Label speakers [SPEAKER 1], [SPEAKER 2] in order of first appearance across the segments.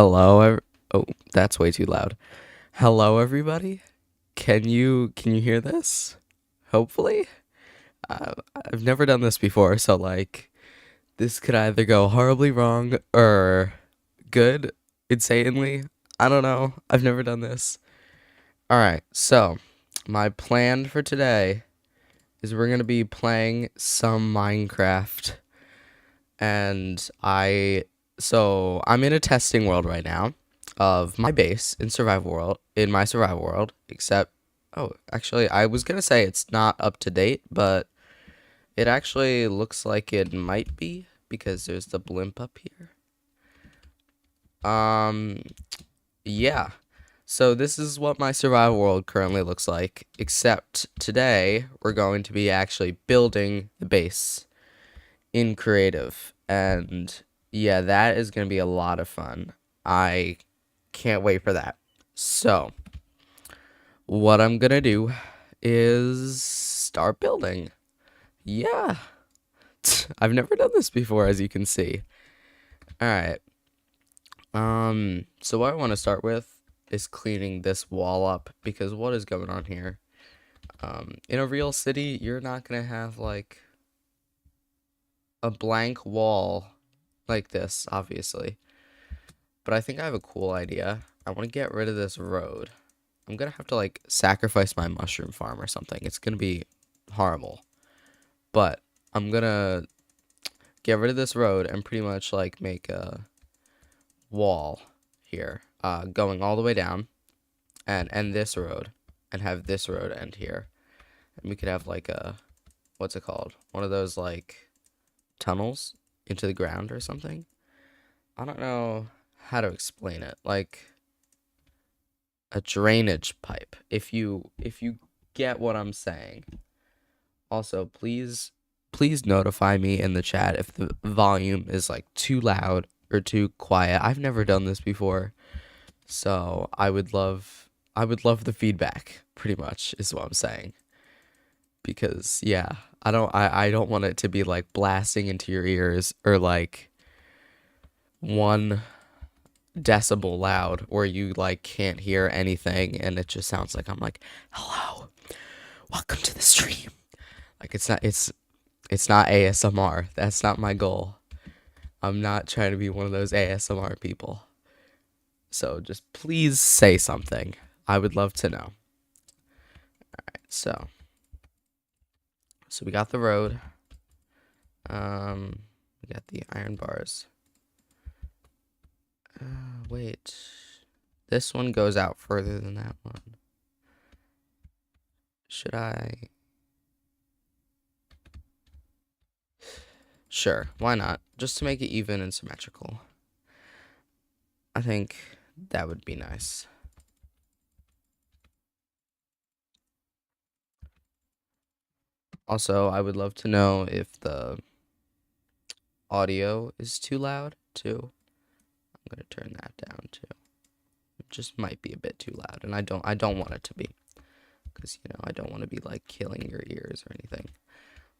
[SPEAKER 1] Hello. Oh, that's way too loud. Hello, everybody. Can you hear this? Hopefully. Uh, I've never done this before, so like this could either go horribly wrong or good, insanely. I don't know. I've never done this. All right. So, my plan for today is we're going to be playing some Minecraft and I'm in a testing world right now of my base in my survival world, except oh, actually I was gonna say it's not up to date, but it actually looks like it might be because there's the blimp up here. Um yeah. So this is what my survival world currently looks like, except today we're going to be actually building the base in creative. And yeah, that is going to be a lot of fun. I can't wait for that. So, what I'm going to do is start building. Yeah. I've never done this before, as you can see. All right. So what I want to start with is cleaning this wall up because what is going on here? In a real city, you're not going to have like a blank wall like this, obviously. But I think I have a cool idea. I want to get rid of this road. I'm gonna have to like sacrifice my mushroom farm or something. It's gonna be horrible. But I'm gonna get rid of this road and pretty much like make a wall here, going all the way down and end this road and have this road end here. And we could have like a, what's it called? One of those like tunnels into the ground or something. I don't know how to explain it. Like a drainage pipe. If you get what I'm saying. Also, please notify me in the chat if the volume is like too loud or too quiet. I've never done this before. So, I would love the feedback, pretty much is what I'm saying. Because yeah, I don't want it to be like blasting into your ears or like 1 decibel loud where you like can't hear anything and it just sounds like I'm like, "Hello. Welcome to the stream." Like it's not ASMR. That's not my goal. I'm not trying to be one of those ASMR people. So just please say something. I would love to know. So we got the road. We got the iron bars. Wait. This one goes out further than that one. Should I? Sure, why not? Just to make it even and symmetrical. I think that would be nice. Also, I would love to know if the audio is too loud, too. I'm gonna turn that down, too. It just might be a bit too loud, and I don't want it to be. Because, I don't want to be, like, killing your ears or anything.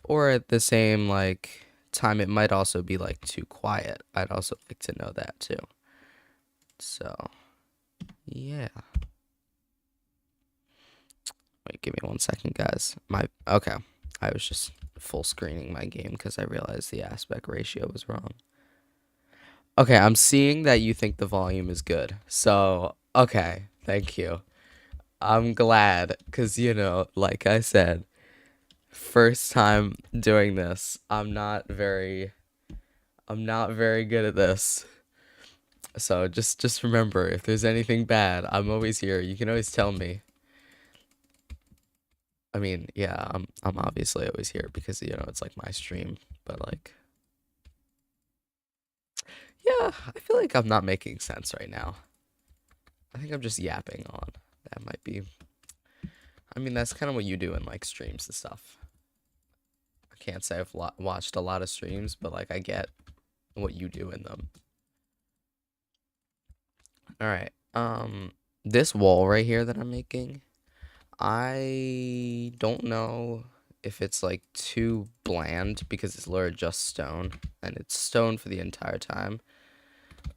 [SPEAKER 1] Or at the same, like, time, it might also be, like, too quiet. I'd also like to know that, too. So, yeah. Wait, give me 1 second, guys. Okay. I was just full screening my game because I realized the aspect ratio was wrong. Okay, I'm seeing that you think the volume is good. So, okay, thank you. I'm glad because, like I said, first time doing this, I'm not very good at this. So just remember, if there's anything bad, I'm always here. You can always tell me. I mean, yeah, I'm obviously always here because it's like my stream, but like yeah, I feel like I'm not making sense right now. I think I'm just yapping on. That might be I mean, that's kind of what you do in like streams and stuff. I can't say I've watched a lot of streams, but like I get what you do in them. All right. This wall right here that I'm making, I don't know if it's like too bland because it's literally just stone and it's stone for the entire time.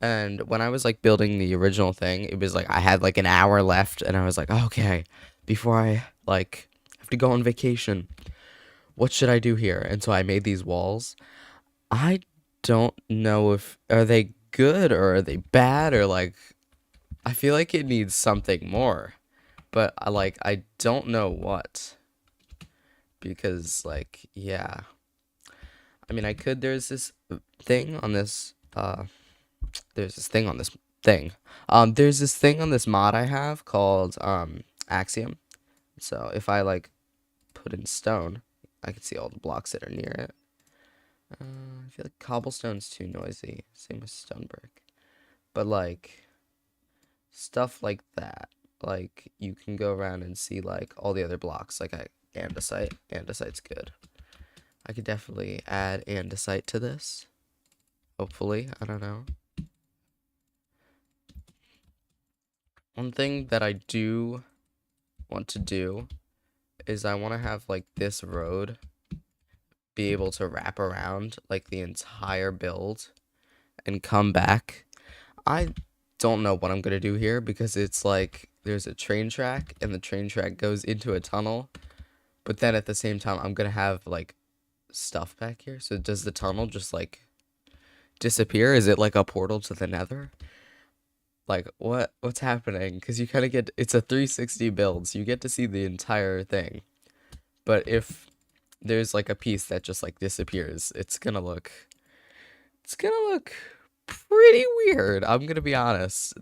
[SPEAKER 1] And when I was like building the original thing, it was like I had like an hour left, and I was like, okay, before I like have to go on vacation, what should I do here? And so I made these walls. I don't know if are they good or are they bad, or like I feel like it needs something more, but I don't know what, because like yeah. I mean, I could thing on this there's this thing on this thing. There's this thing on this mod I have called Axiom. So if I like put in stone, I can see all the blocks that are near it. I feel like cobblestone's too noisy. Same with stone brick. But like stuff like that, like you can go around and see like all the other blocks. Like andesite. Andesite's good. I could definitely add andesite to this. Hopefully, I don't know. One thing that I do want to do is I want to have like this road be able to wrap around like the entire build and come back. I don't know what I'm going to do here, because it's like there's a train track and the train track goes into a tunnel, but then at the same time I'm going to have like stuff back here. So does the tunnel just like disappear? Is it like a portal to the nether? Like what's happening? Because you kind of get, it's a 360 build, so you get to see the entire thing. But if there's like a piece that just like disappears, it's gonna look pretty weird. I'm gonna be honest.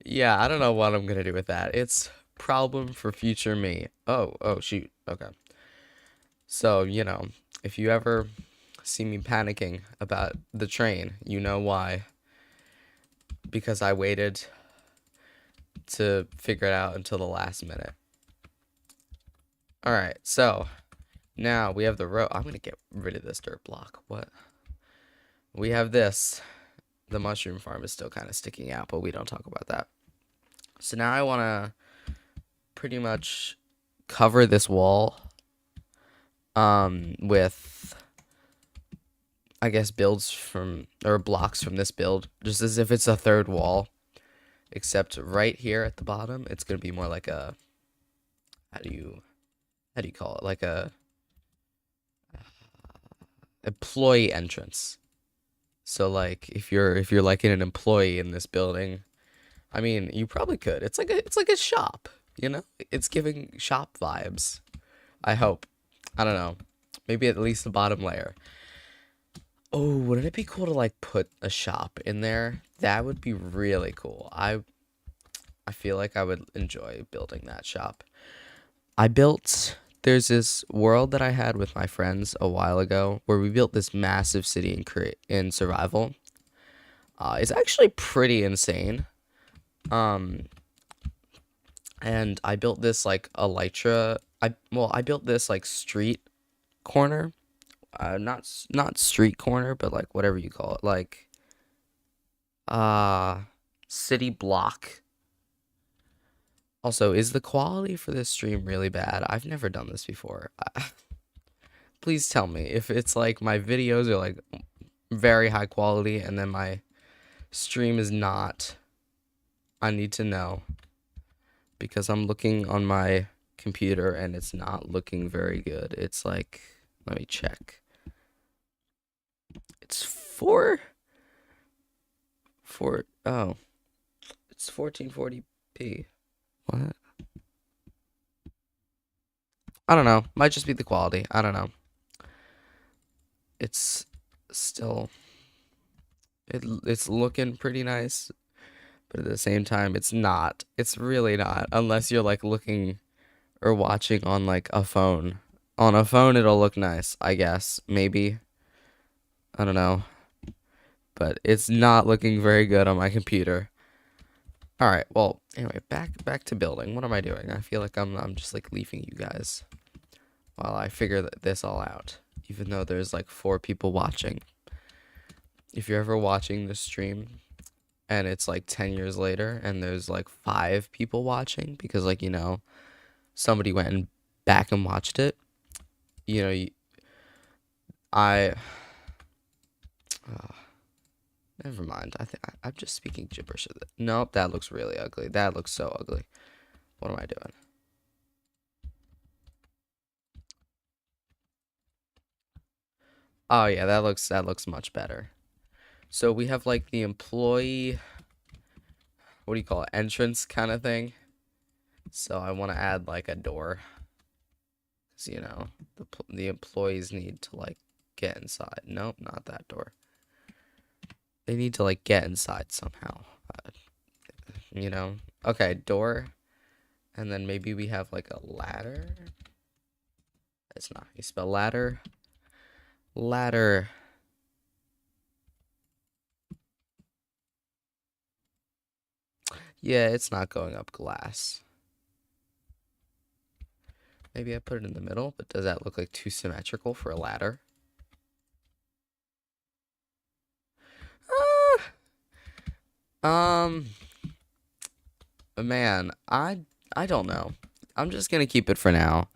[SPEAKER 1] Yeah, I don't know what I'm gonna do with that. It's problem for future me. Oh shoot. Okay. So, if you ever see me panicking about the train, you know why. Because I waited to figure it out until the last minute. Alright, so now we have the road. I'm gonna get rid of this dirt block. What? We have this. The mushroom farm is still kind of sticking out, but we don't talk about that. So now I want to pretty much cover this wall with, I guess, builds from, or blocks from this build, just as if it's a third wall, except right here at the bottom it's going to be more like a, how do you call it, like a employee entrance. So like if you're like an employee in this building, I mean, you probably could. It's like a shop, you know? It's giving shop vibes. I hope. I don't know. Maybe at least the bottom layer. Oh, wouldn't it be cool to like put a shop in there? That would be really cool. I feel like I would enjoy building that shop. There's this world that I had with my friends a while ago where we built this massive city in survival. It's actually pretty insane. Um, and I built this like elytra. I built this like street corner, not street corner, but like whatever you call it, like uh city block. Also, is the quality for this stream really bad? I've never done this before. Please tell me if it's like my videos are like very high quality and then my stream is not. I need to know, because I'm looking on my computer and it's not looking very good. It's like, let me check. It's oh, it's 1440p. What? I don't know. Might just be the quality. I don't know. It's still, it's looking pretty nice, but at the same time it's not. It's really not, unless you're like looking or watching on like a phone. On a phone it'll look nice, I guess. Maybe. I don't know. But it's not looking very good on my computer. All right. Well, anyway, back to building. What am I doing? I feel like I'm just like leaving you guys while I figure this all out, even though there's like 4 people watching. If you're ever watching the stream and it's like 10 years later and there's like 5 people watching because like, somebody went and back and watched it, I uh, Never mind. I'm just speaking gibberish. Nope, that looks really ugly. That looks so ugly. What am I doing? Oh yeah, that looks much better. So we have like the employee, what do you call it, entrance kind of thing. So I want to add like a door, 'cause, you know, the employees need to like get inside. Nope, not that door. They need to like get inside somehow. You know. Okay, door, and then maybe we have like a ladder. It's not how you spell ladder. Ladder. Yeah, it's not going up glass. Maybe I put it in the middle, but does that look like too symmetrical for a ladder? Um, man, I don't know. I'm just gonna keep it for now,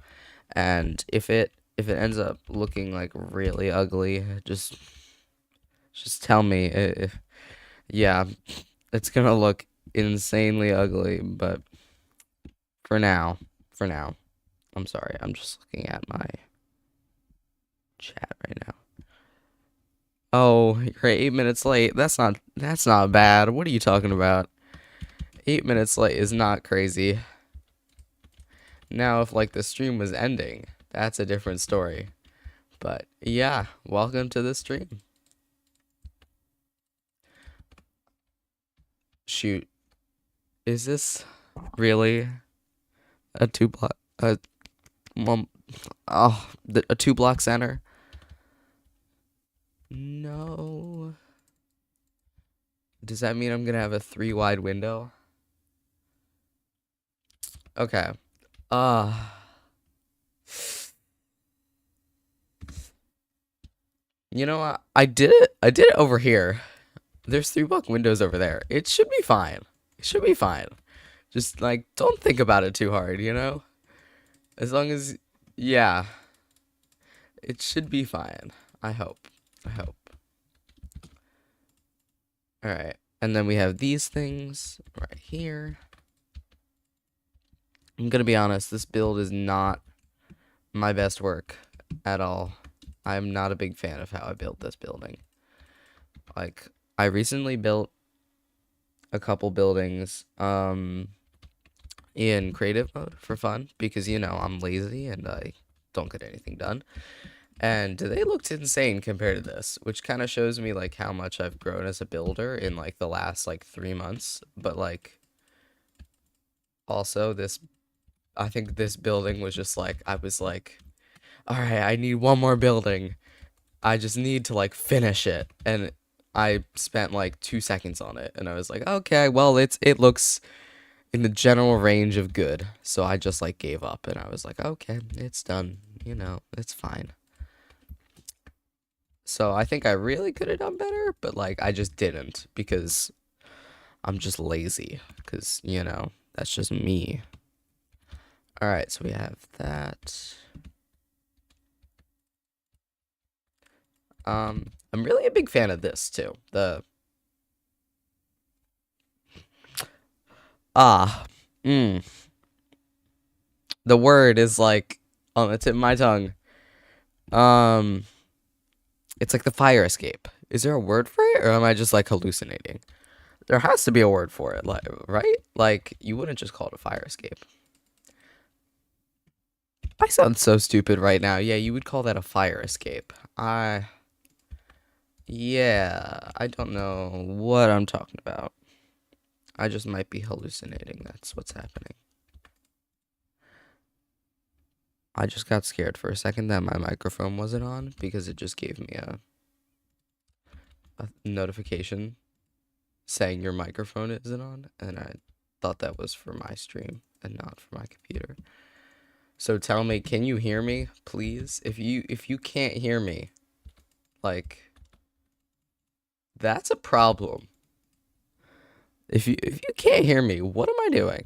[SPEAKER 1] and if it ends up looking like really ugly, just tell me. If yeah, it's gonna look insanely ugly, but for now, for now, I'm sorry. I'm just looking at my chat right now. Oh, you're 8 minutes late. That's not bad. What are you talking about? 8 minutes late is not crazy. Now, if like the stream was ending, that's a different story. But yeah, welcome to the stream. Shoot, is this really a one, a 2 block center? No. Does that mean I'm gonna have a 3 wide window? Okay. You know what? I did it. I did it over here. There's 3 block windows over there. It should be fine. It should be fine. Just like don't think about it too hard, you know? As long as yeah, it should be fine. I hope. I hope. All right. And then we have these things right here. I'm going to be honest, this build is not my best work at all. I'm not a big fan of how I built this building. Like, I recently built a couple buildings in creative mode for fun because, you know, I'm lazy and I don't get anything done. And they looked insane compared to this, which kind of shows me like how much I've grown as a builder in like the last like 3 months. But like, also I think this building was just like, I was like, all right, I need one more building. I just need to like finish it. And I spent like 2 seconds on it. And I was like, okay, well, it looks in the general range of good. So I just like gave up and I was like, okay, it's done. You know, it's fine. So I think I really could have done better, but like I just didn't because I'm just lazy. Because, you know, that's just me. All right, so we have that. I'm really a big fan of this too. The ah, mm. The word is like on the tip of my tongue. Um, it's like the fire escape. Is there a word for it, or am I just like hallucinating? There has to be a word for it, like right? Like you wouldn't just call it a fire escape. I sound so stupid right now. Yeah, you would call that a fire escape. Yeah, I don't know what I'm talking about. I just might be hallucinating. That's what's happening. I just got scared for a second that my microphone wasn't on because it just gave me a notification saying your microphone isn't on, and I thought that was for my stream and not for my computer. So tell me, can you hear me, please? If you can't hear me, like that's a problem. If you can't hear me, what am I doing?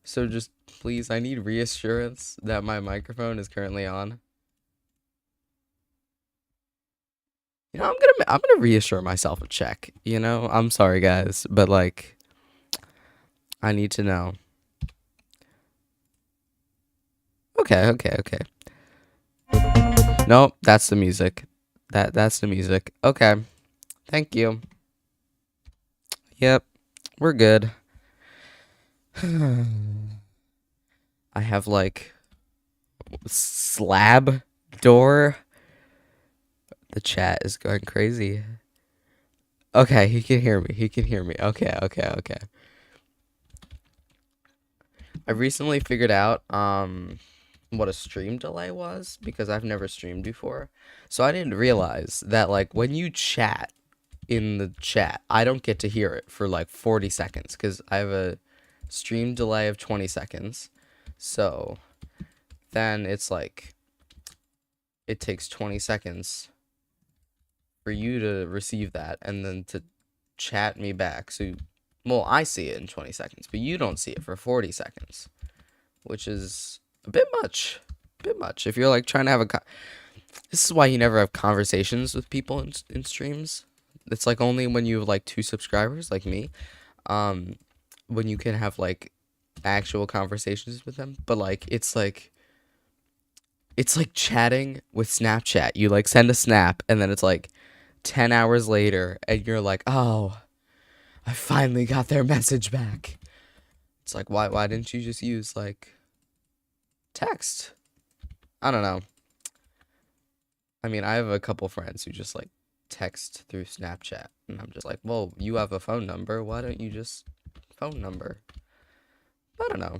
[SPEAKER 1] So just please, I need reassurance that my microphone is currently on. I'm gonna reassure myself a check. I'm sorry, guys, but like, I need to know. Okay, okay, okay. Nope, that's the music. That's the music. Okay, thank you. Yep, we're good. I have like slab door. The chat is going crazy. Okay, he can hear me. He can hear me. Okay, okay, okay. I recently figured out what a stream delay was because I've never streamed before. So I didn't realize that like when you chat in the chat, I don't get to hear it for like 40 seconds cuz I have a stream delay of 20 seconds. So then it's like it takes 20 seconds for you to receive that and then to chat me back. So well, I see it in 20 seconds, but you don't see it for 40 seconds, which is a bit much. A bit much. If you're like trying to have this is why you never have conversations with people in streams. It's like only when you have like 2 subscribers like me, um, when you can have like actual conversations with them. But like it's like chatting with Snapchat. You like send a snap and then it's like 10 hours later and you're like, "Oh, I finally got their message back." It's like why didn't you just use like text? I don't know. I mean, I have a couple friends who just like text through Snapchat, and I'm just like, well, you have a phone number. Why don't you just phone number? I don't know.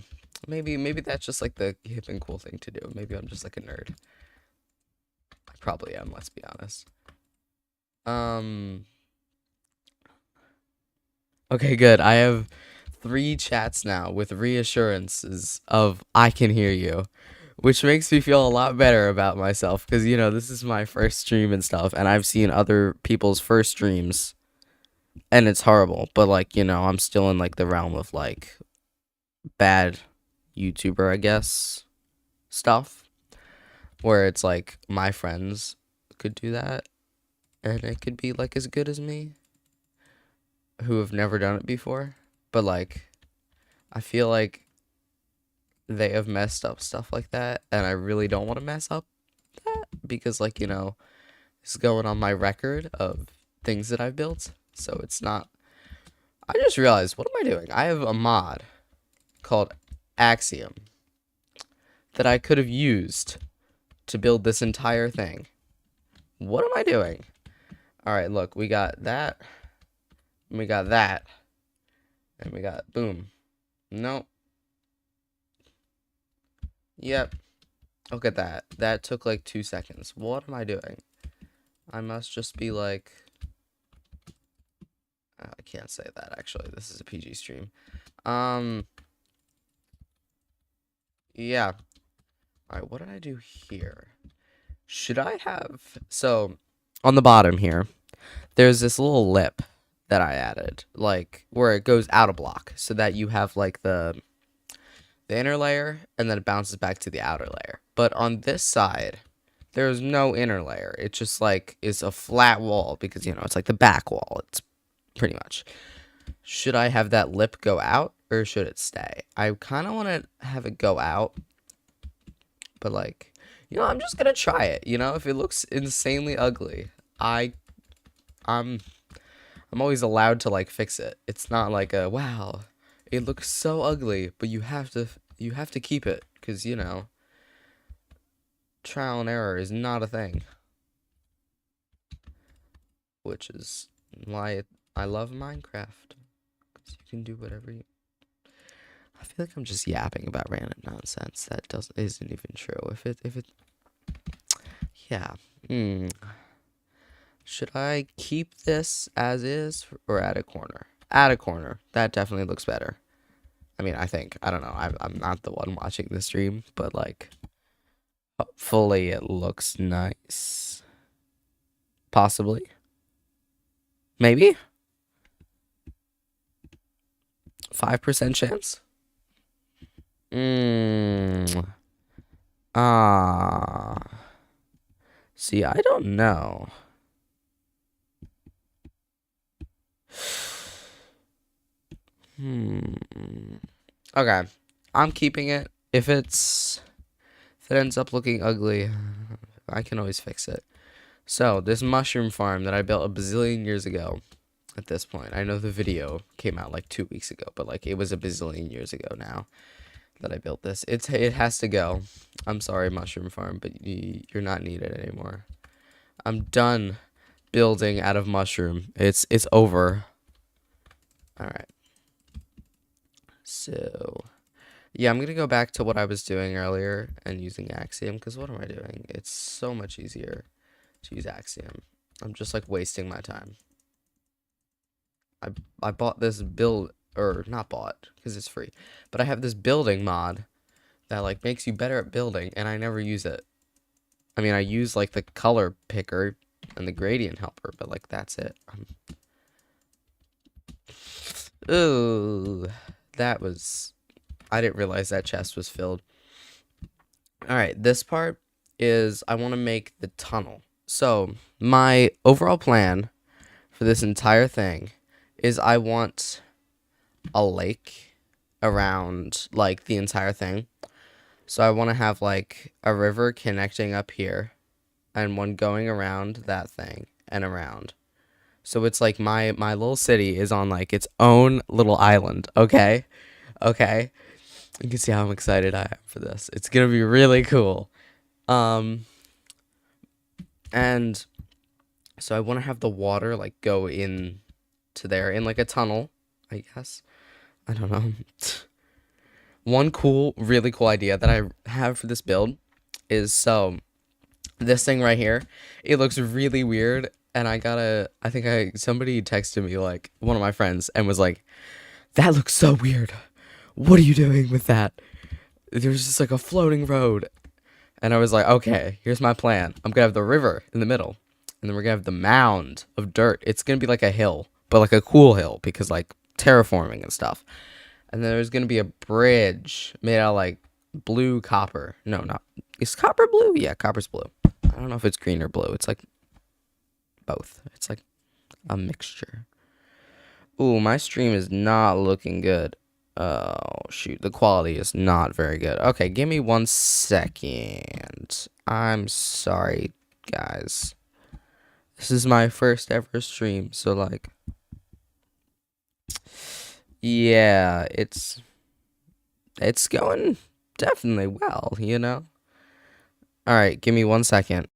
[SPEAKER 1] Maybe that's just like the hip and cool thing to do. Maybe I'm just like a nerd. I probably am. Let's be honest. Um. Okay, good. I have 3 chats now with reassurances of I can hear you, which makes me feel a lot better about myself because this is my first stream and stuff, and I've seen other people's first streams and it's horrible, but like I'm still in like the realm of like bad YouTuber, I guess, stuff where it's like my friends could do that and it could be like as good as me who have never done it before, but like I feel like they have messed up stuff like that and I really don't want to mess up that because like it's going on my record of things that I've built, so it's not. I just realized, what am I doing? I have a mod called Axiom that I could have used to build this entire thing. What am I doing? All right, look, we got that, and we got that, and we got boom. Nope. Yep. Look at that. That took like 2 seconds. What am I doing? I must just be like... I can't say that, actually. This is a PG stream. Yeah. Alright, what did I do here? Should I have... So, on the bottom here, there's this little lip that I added. Like, where it goes out a block. So that you have, like, the inner layer, and then it bounces back to the outer layer. But on this side, there's no inner layer. It just, like, is a flat wall. Because, it's like the back wall. It's pretty much. Should I have that lip go out or should it stay? I kind of want to have it go out, but like, I'm just gonna try it. If it looks insanely ugly, I'm always allowed to like fix it. It's not like a wow, it looks so ugly, but you have to keep it because trial and error is not a thing, which is why I love Minecraft. You can do whatever you... I feel like I'm just yapping about random nonsense that isn't even true. If it yeah. Should I keep this as is or add a corner? Add a corner. That definitely looks better. I mean, I think. I don't know. I'm not the one watching the stream, but like hopefully it looks nice. Possibly. Maybe. 5% chance? Ah. See, I don't know. Okay, I'm keeping it. If it ends up looking ugly, I can always fix it. So this mushroom farm that I built a bazillion years ago. At this point, I know the video came out like 2 weeks ago, but like it was a bazillion years ago now that I built this. It has to go. I'm sorry, mushroom farm, but you're not needed anymore. I'm done building out of mushroom. It's over. All right. So yeah, I'm gonna go back to what I was doing earlier and using Axiom, because what am I doing? It's so much easier to use Axiom. I'm just like wasting my time. I bought this build, or not bought because it's free, but I have this building mod that like makes you better at building, and I never use it. I mean, I use like the color picker and the gradient helper, but like that's it. Ooh, that was, I didn't realize that chest was filled. All right, this part is I want to make the tunnel. So my overall plan for this entire thing is I want a lake around like the entire thing. So I want to have like a river connecting up here and one going around that thing and around. So it's like my little city is on like its own little island, okay? Okay. You can see how I'm excited I am for this. It's going to be really cool. And so I want to have the water like go in to there in like a tunnel, I guess. I don't know. One really cool idea that I have for this build is so this thing right here, it looks really weird, and somebody texted me, like one of my friends, and was like, that looks so weird. What are you doing with that? There's just like a floating road. And I was like, okay, here's my plan. I'm gonna have the river in the middle, and then we're gonna have the mound of dirt. It's gonna be like a hill, but like a cool hill, because like terraforming and stuff. And then there's gonna be a bridge made out of like blue copper. No, not, is copper blue? Yeah, copper's blue. I don't know if it's green or blue. It's like both. It's like a mixture. Ooh, my stream is not looking good. Oh, shoot. The quality is not very good. Okay, give me 1 second. I'm sorry, guys. This is my first ever stream, so like, yeah, it's going definitely well, you know? All right, give me 1 second.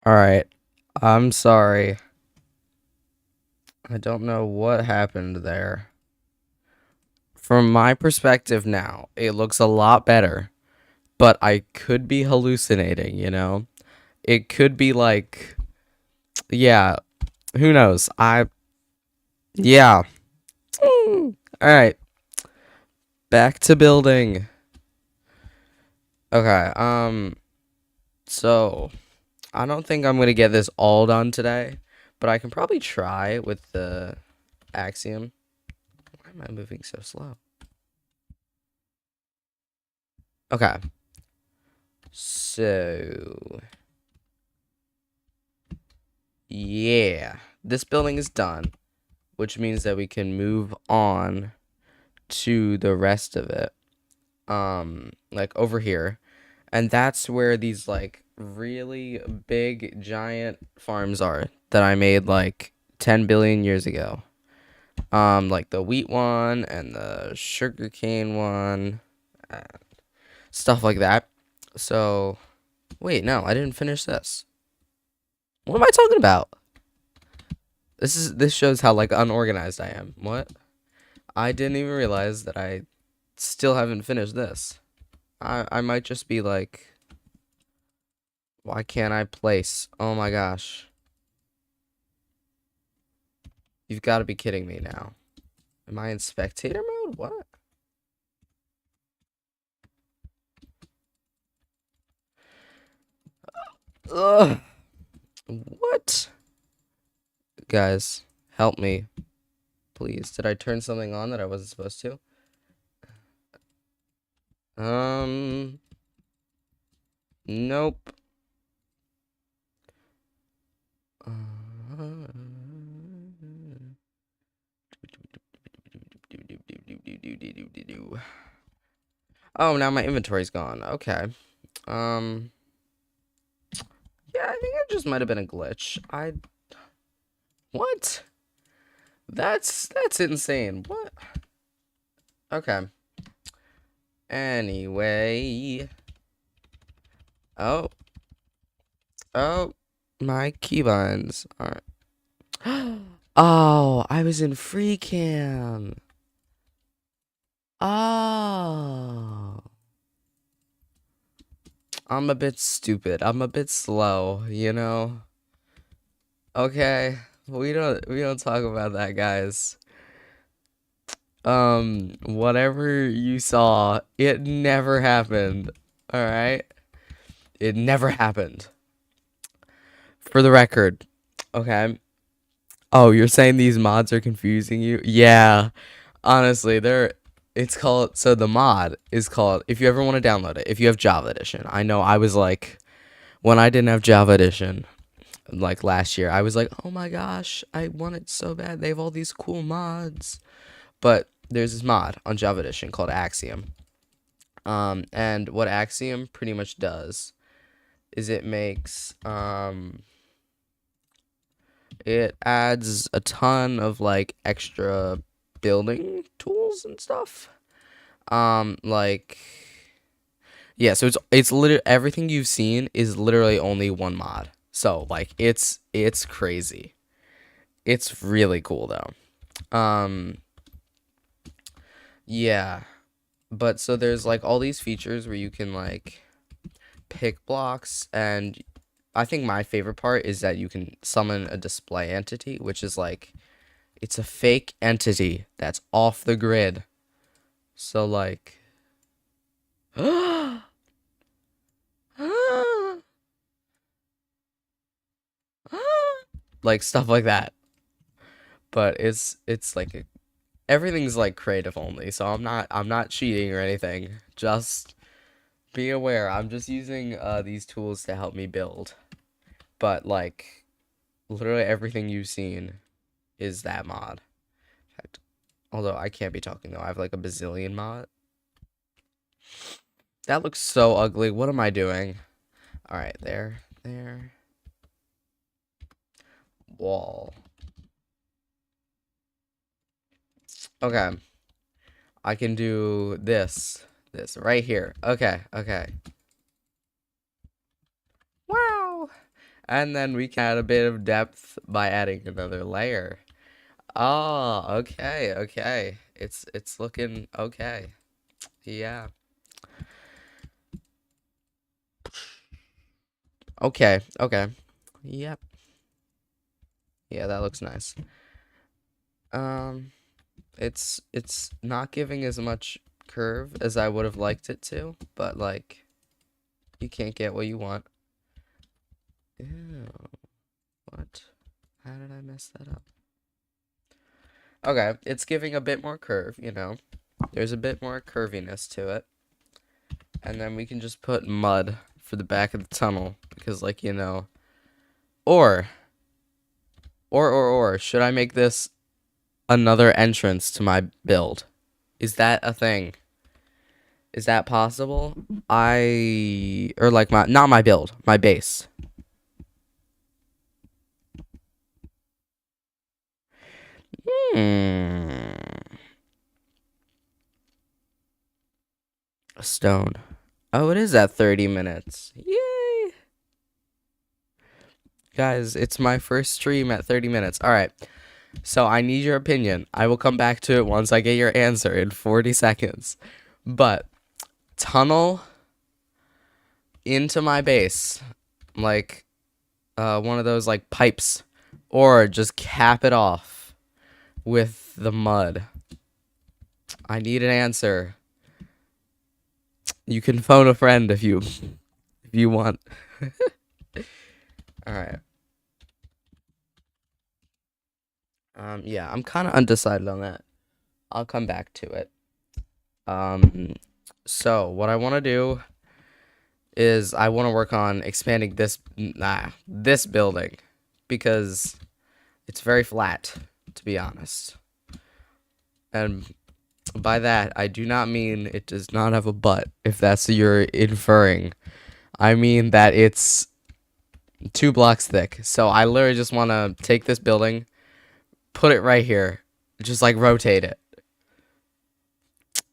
[SPEAKER 1] All right, I'm sorry. I don't know what happened there. From my perspective now, it looks a lot better, but I could be hallucinating, you know? It could be like, yeah, who knows? Yeah. All right, back to building. Okay, So, I don't think I'm gonna get this all done today, but I can probably try with the axiom. Why am I moving so slow? Okay. So, yeah. This building is done, which means that we can move on to the rest of it. Like over here. And that's where these like really big giant farms are that I made like 10 billion years ago. Like the wheat one and the sugarcane one, and stuff like that. So, wait, no, I didn't finish this. What am I talking about? This shows how like unorganized I am. What? I didn't even realize that I still haven't finished this. I might just be like, why can't I place? Oh my gosh. You've got to be kidding me now. Am I in spectator mode? What? Ugh. What? Guys, help me. Please. Did I turn something on that I wasn't supposed to? Nope. Oh, now my inventory's gone. Okay. Yeah, I think it just might have been a glitch. What? That's insane. What? Okay. Anyway. Oh. Oh. My keybinds are. Oh, I was in free cam. Oh. I'm a bit stupid. I'm a bit slow, you know? Okay. We don't talk about that, guys. Whatever you saw, it never happened. All right? It never happened. For the record. Okay. Oh, you're saying these mods are confusing you? Yeah. Honestly, it's called, so the mod is called, if you ever want to download it, if you have Java Edition. I know I was like, when I didn't have Java Edition, like last year, I was like, oh my gosh, I want it so bad. They have all these cool mods. But there's this mod on Java Edition called Axiom. And what Axiom pretty much does is it adds a ton of like extra building tools and stuff. Like, yeah, so it's literally everything you've seen is literally only one mod. So like it's crazy. It's really cool though. Yeah. But so there's like all these features where you can like pick blocks, and I think my favorite part is that you can summon a display entity, which is like it's a fake entity that's off the grid. So like like stuff like that. But it's like everything's like creative only. So I'm not cheating or anything. Just be aware. I'm just using these tools to help me build. But like literally everything you've seen is that mod. In fact, although I can't be talking though. I have like a bazillion mod. That looks so ugly. What am I doing? All right, there. Wall. Okay. I can do this right here. Okay. Wow. And then we can add a bit of depth by adding another layer. Oh, okay. It's looking okay. Yeah. Okay. Yep. Yeah, that looks nice. Um, it's not giving as much curve as I would have liked it to, but like you can't get what you want. Ew. What? How did I mess that up? Okay, it's giving a bit more curve, you know. There's a bit more curviness to it. And then we can just put mud for the back of the tunnel because, like, you know. Or should I make this another entrance to my build? Is that a thing? Is that possible? Or like not my build, my base. Hmm. A stone. Oh, it is at 30 minutes. Yay! Guys, it's my first stream at 30 minutes. All right. So I need your opinion. I will come back to it once I get your answer in 40 seconds. But tunnel into my base like one of those like pipes, or just cap it off with the mud. I need an answer. You can phone a friend if you want. All right. Yeah, I'm kind of undecided on that. I'll come back to it. So what I want to do is I want to work on expanding this building because it's very flat, to be honest. And by that, I do not mean it does not have a butt, if that's what you're inferring. I mean that it's 2 blocks thick. So I literally just want to take this building, put it right here, just like rotate it.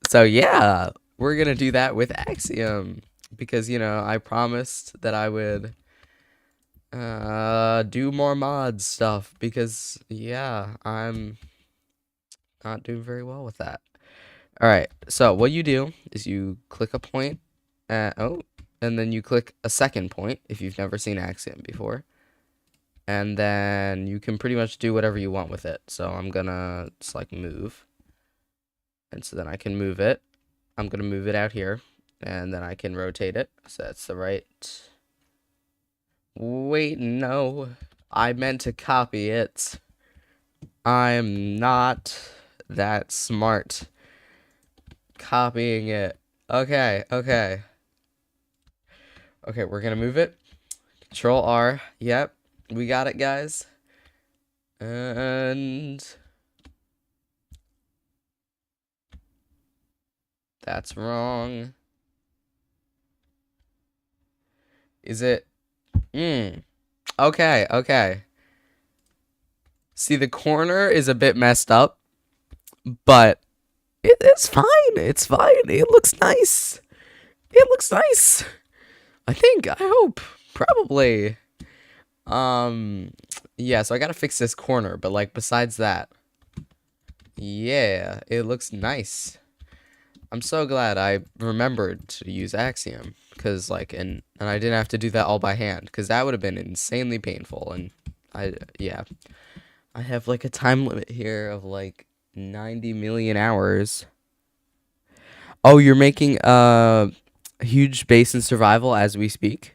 [SPEAKER 1] So yeah, we're going to do that with Axiom because, you know, I promised that I would do more mod stuff because, yeah, I'm not doing very well with that. All right, so what you do is you click a point, and then you click a second point if you've never seen Axiom before. And then you can pretty much do whatever you want with it. So I'm gonna just like move. And so then I can move it. I'm gonna move it out here. And then I can rotate it. So that's the right. Wait, no. I meant to copy it. I'm not that smart. Copying it. Okay. Okay, we're gonna move it. Control R. Yep. We got it, guys. And that's wrong. Is it? Okay, okay. See, the corner is a bit messed up, but it's fine. It's fine. It looks nice. It looks nice. I think. I hope. Probably. Yeah, so I gotta fix this corner, but like besides that, yeah, it looks nice. I'm so glad I remembered to use Axiom, because like, and I didn't have to do that all by hand, because that would have been insanely painful, and yeah. I have like a time limit here of like 90 million hours. Oh, you're making a huge base in survival as we speak?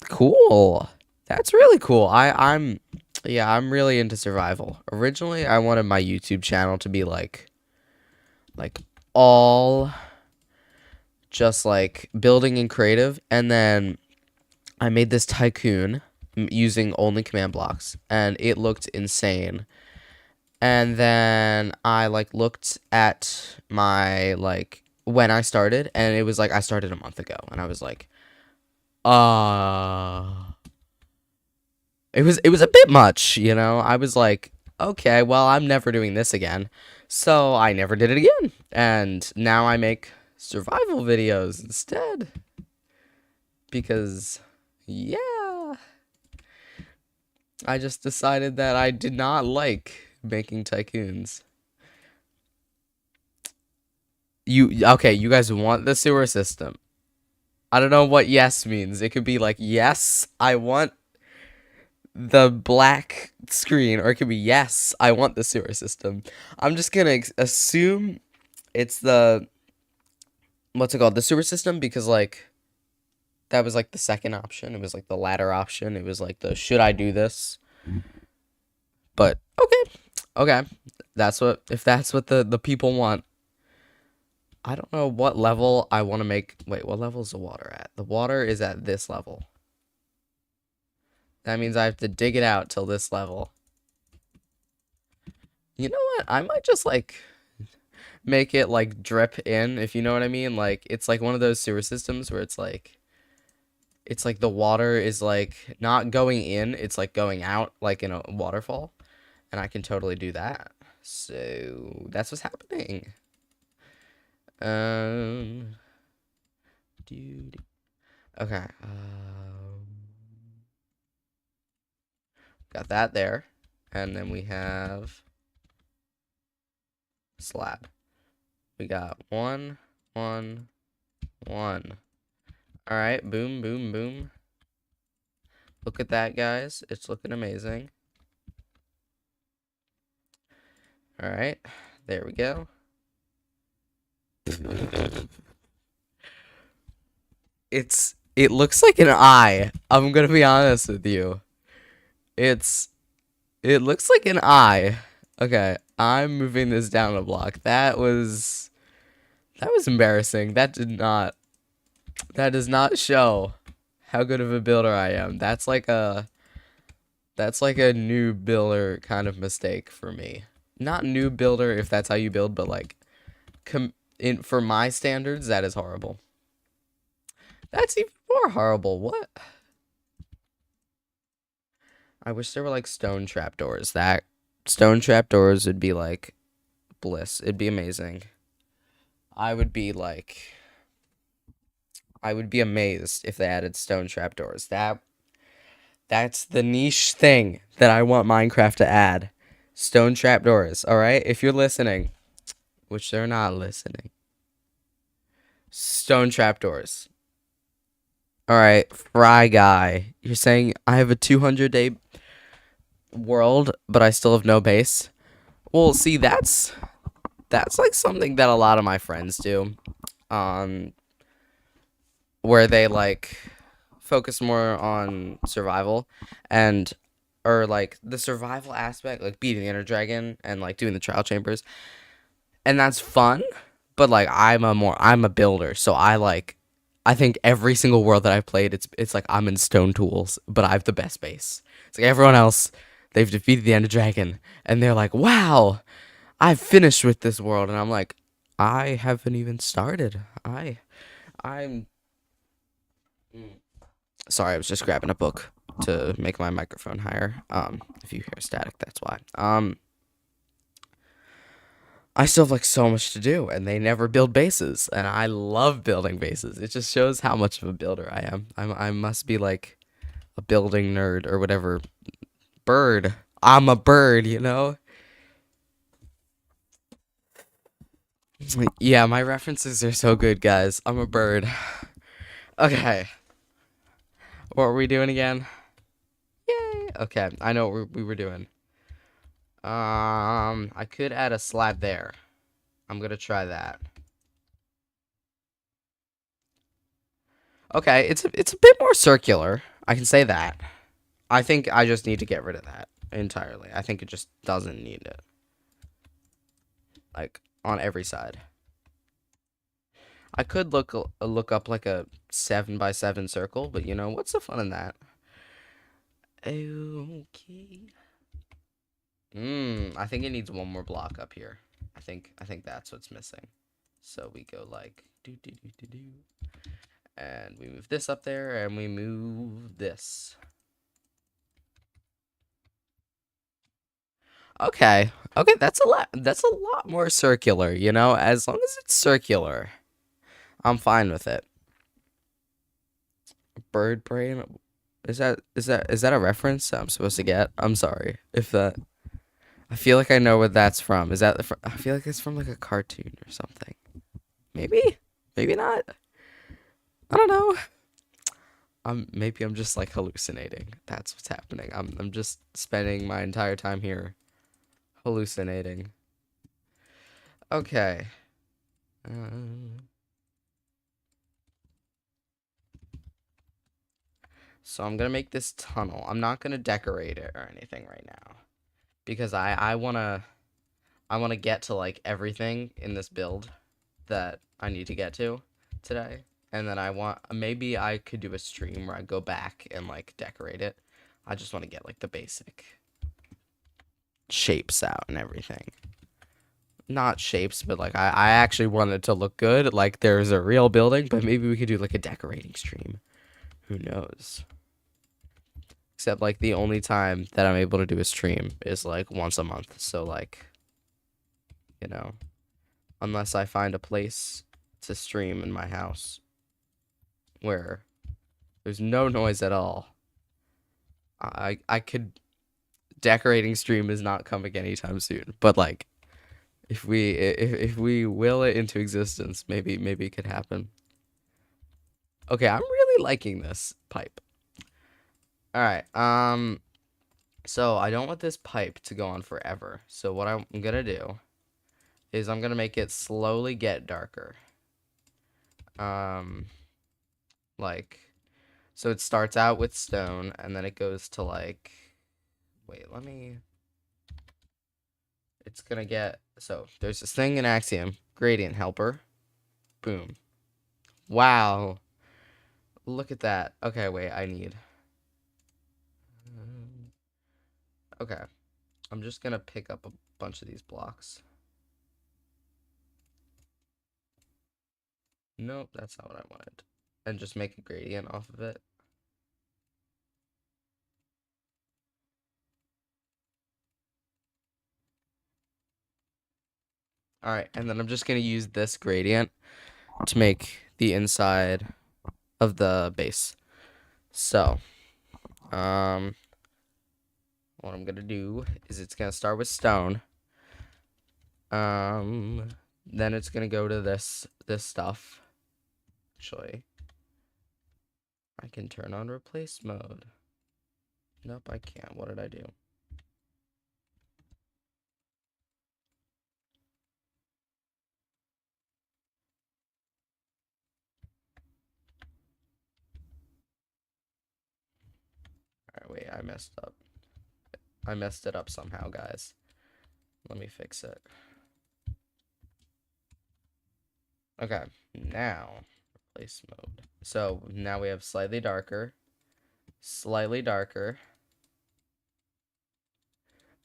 [SPEAKER 1] Cool. That's really cool. I'm really into survival. Originally, I wanted my YouTube channel to be like all just like building and creative, and then I made this tycoon using only command blocks, and it looked insane. And then I like looked at my like when I started, and it was like I started a month ago, and I was like, it was a bit much, you know. I was like, okay, well, I'm never doing this again. So I never did it again. And now I make survival videos instead. Because yeah, I just decided that I did not like making tycoons. Okay, you guys want the sewer system. I don't know what yes means. It could be like, yes, I want the black screen, or it could be, yes, I want the sewer system. I'm just gonna assume it's the, what's it called? The sewer system, because like, That was like the second option. It was like the latter option. It was like the should I do this? But okay. That's what if that's what the people want. I don't know what level I want to make. Wait, what level is the water at? The water is at this level. That means I have to dig it out till this level. You know what? I might just like make it like drip in, if you know what I mean. Like it's like one of those sewer systems where it's like the water is like not going in, it's like going out like in a waterfall. And I can totally do that. So that's what's happening. Um dude. Okay. Got that there. And then we have slab. We got one. Alright, boom, boom, boom. Look at that, guys. It's looking amazing. Alright, there we go. It looks like an eye. I'm gonna be honest with you. It looks like an eye. Okay, I'm moving this down a block. That was embarrassing. That does not show how good of a builder I am. That's like a new builder kind of mistake for me. Not new builder if that's how you build, but like for my standards, that is horrible. That's even more horrible. What? I wish there were like stone trapdoors. That stone trapdoors would be like bliss. It'd be amazing. I would be like I would be amazed if they added stone trapdoors. That's the niche thing that I want Minecraft to add. Stone trapdoors, all right? If you're listening, which they're not listening. Stone trapdoors. All right, Fry Guy. You're saying I have a 200-day world, but I still have no base? Well, see, that's like something that a lot of my friends do. Where they like focus more on survival and or like the survival aspect, like beating the Ender Dragon and like doing the trial chambers. And that's fun, but like I'm a builder, so I think every single world that I've played, it's like I'm in stone tools, but I have the best base. It's like everyone else, they've defeated the Ender Dragon, and they're like, "Wow, I've finished with this world," and I'm like, I haven't even started. I'm sorry, I was just grabbing a book to make my microphone higher. If you hear static, that's why. I still have like so much to do, and they never build bases, and I love building bases. It just shows how much of a builder I am. I must be like a building nerd or whatever. Bird. I'm a bird, you know? Yeah, my references are so good, guys. I'm a bird. Okay. What were we doing again? Yay! Okay, I know what we were doing. I could add a slab there. I'm gonna try that. Okay, it's a bit more circular. I can say that. I think I just need to get rid of that entirely. I think it just doesn't need it. Like on every side. I could look up like a 7x7 circle, but you know, what's the fun in that? Okay. I think it needs one more block up here. I think that's what's missing. So we go like do do do do do. And we move this up there and we move this. Okay. Okay, that's a lot more circular, you know? As long as it's circular, I'm fine with it. Bird brain. Is that a reference that I'm supposed to get? I'm sorry if that. I feel like I know what that's from. Is that I feel like it's from like a cartoon or something. Maybe? Maybe not. I don't know. Maybe I'm just like hallucinating. That's what's happening. I'm just spending my entire time here hallucinating. Okay. So I'm gonna make this tunnel. I'm not gonna decorate it or anything right now because I wanna get to like everything in this build that I need to get to today. And then maybe I could do a stream where I go back and like decorate it. I just want to get like the basic shapes out and everything. Not shapes, but like I actually want it to look good. Like there's a real building, but maybe we could do like a decorating stream. Who knows? Except like the only time that I'm able to do a stream is like once a month. So like, you know, unless I find a place to stream in my house where there's no noise at all. I could decorating stream is not coming anytime soon. But like if we will it into existence, maybe it could happen. Okay, I'm really liking this pipe. All right. So I don't want this pipe to go on forever. So what I'm gonna do is I'm gonna make it slowly get darker. Um, like, so it starts out with stone and then it goes to like, wait, it's gonna get, so there's this thing in Axiom, gradient helper. Boom. Wow. Look at that. Okay, wait, okay. I'm just gonna pick up a bunch of these blocks. Nope, that's not what I wanted. And just make a gradient off of it. Alright, and then I'm just gonna use this gradient to make the inside of the base. So, what I'm gonna do is it's gonna start with stone. Then it's gonna go to this stuff. Actually, I can turn on replace mode. Nope, I can't. What did I do? Alright, wait, I messed up. I messed it up somehow, guys. Let me fix it. Okay, now replace mode. So now we have slightly darker, slightly darker.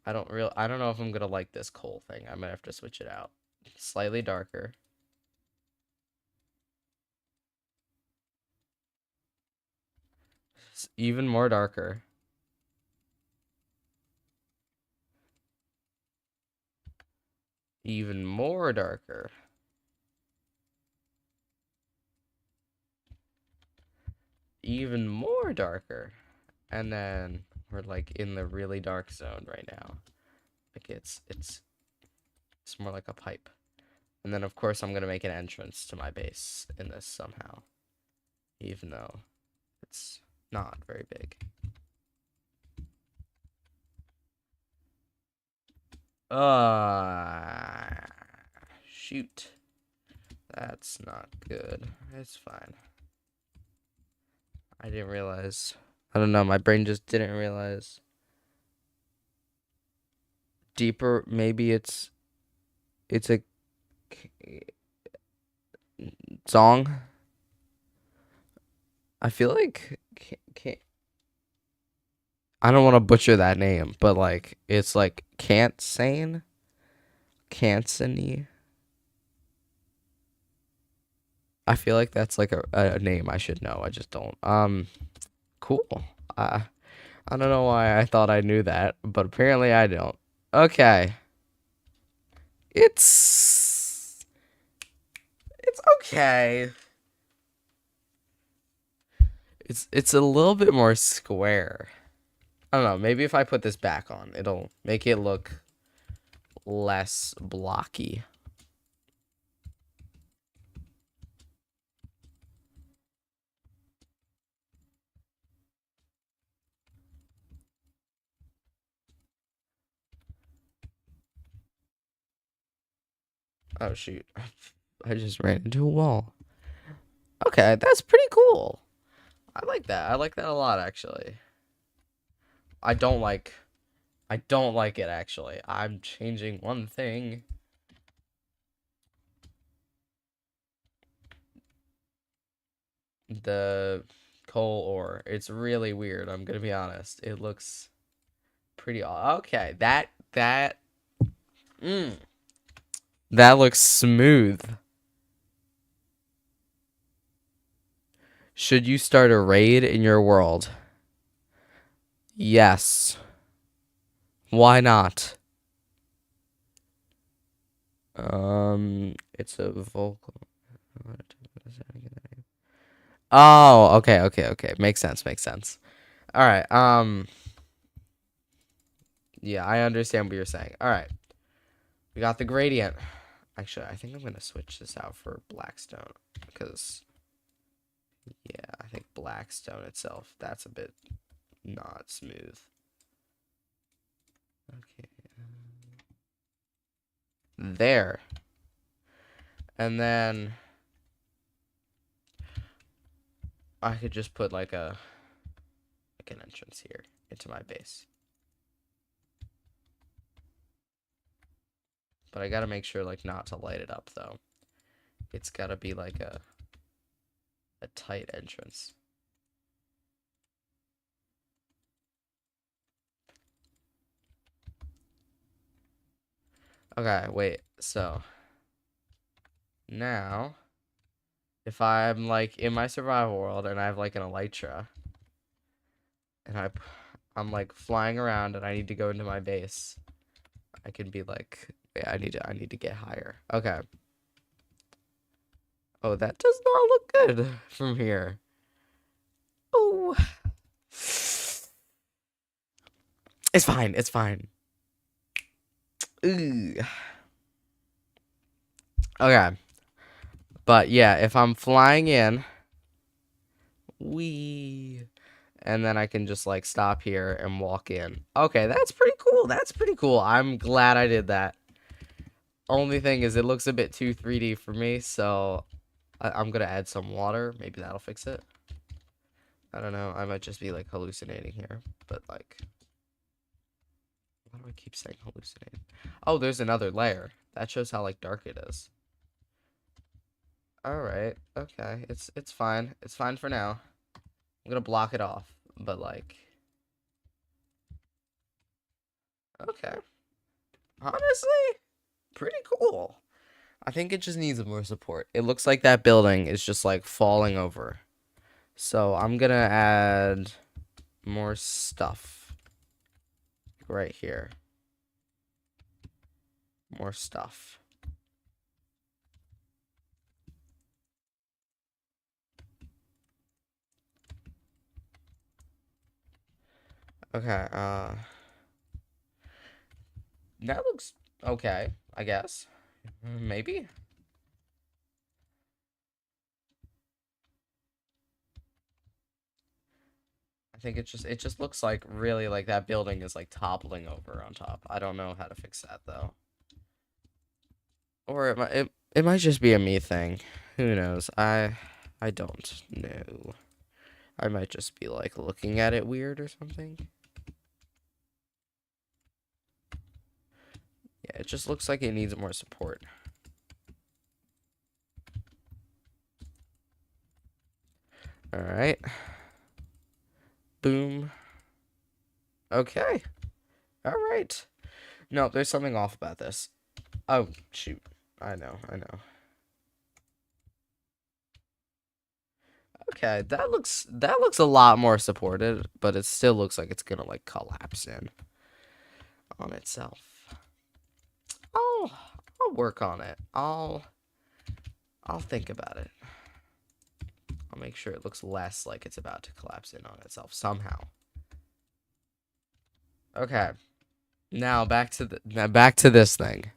[SPEAKER 1] I don't know if I'm gonna like this coal thing. I might have to switch it out. Slightly darker. Even more darker. Even more darker. Even more darker. And then we're like in the really dark zone right now. Like it's more like a pipe. And then of course I'm gonna make an entrance to my base in this somehow. Even though it's not very big. Shoot. That's not good. It's fine. I didn't realize. I don't know, my brain just didn't realize. Deeper, maybe it's a song. I feel like I don't want to butcher that name, but like it's like Cantsane, Cansany. I feel like that's like a name I should know. I just don't. Cool. I don't know why I thought I knew that, but apparently I don't. Okay. It's okay. It's a little bit more square. I don't know, maybe if I put this back on, it'll make it look less blocky. Oh shoot. I just ran into a wall. Okay, that's pretty cool. I like that. I like that a lot, actually. I don't like it, actually. I'm changing one thing. The coal ore. It's really weird, I'm gonna be honest. It looks pretty okay. Mm, that looks smooth. Should you start a raid in your world? Yes. Why not? It's a vocal. Oh, okay. Makes sense, makes sense. All right. Yeah, I understand what you're saying. All right. We got the gradient. Actually, I think I'm gonna switch this out for Blackstone because, yeah, I think Blackstone itself, that's a bit not smooth. Okay. There. And then I could just put like an entrance here into my base. But I gotta make sure like not to light it up though. It's gotta be like a tight entrance. Okay, wait. So now if I'm like in my survival world and I have like an elytra and I'm like flying around and I need to go into my base, I can be like, yeah, I need to get higher. Okay. Oh, that does not look good from here. Oh. It's fine. It's fine. Ooh. Okay. But yeah, if I'm flying in, wee, and then I can just like stop here and walk in. Okay, that's pretty cool. That's pretty cool. I'm glad I did that. Only thing is it looks a bit too 3D for me, so I'm gonna add some water. Maybe that'll fix it. I don't know. I might just be like hallucinating here, but like, why do I keep saying hallucinating? Oh, there's another layer. That shows how like dark it is. All right. Okay. It's fine. It's fine for now. I'm gonna block it off, but like, okay. Honestly, pretty cool. I think it just needs more support. It looks like that building is just like falling over. So I'm gonna add more stuff right here. More stuff. Okay, that looks okay, I guess. Maybe. I think it just looks like really like that building is like toppling over on top. I don't know how to fix that though. Or it might just be a me thing. Who knows? I don't know. I might just be like looking at it weird or something. Yeah, it just looks like it needs more support. All right. Boom. Okay. All right. No, there's something off about this. Oh, shoot. I know. Okay, that looks a lot more supported, but it still looks like it's gonna like collapse in on itself. I'll I'll work on it. I'll think about it. I'll make sure it looks less like it's about to collapse in on itself somehow. Okay. Now back to this thing.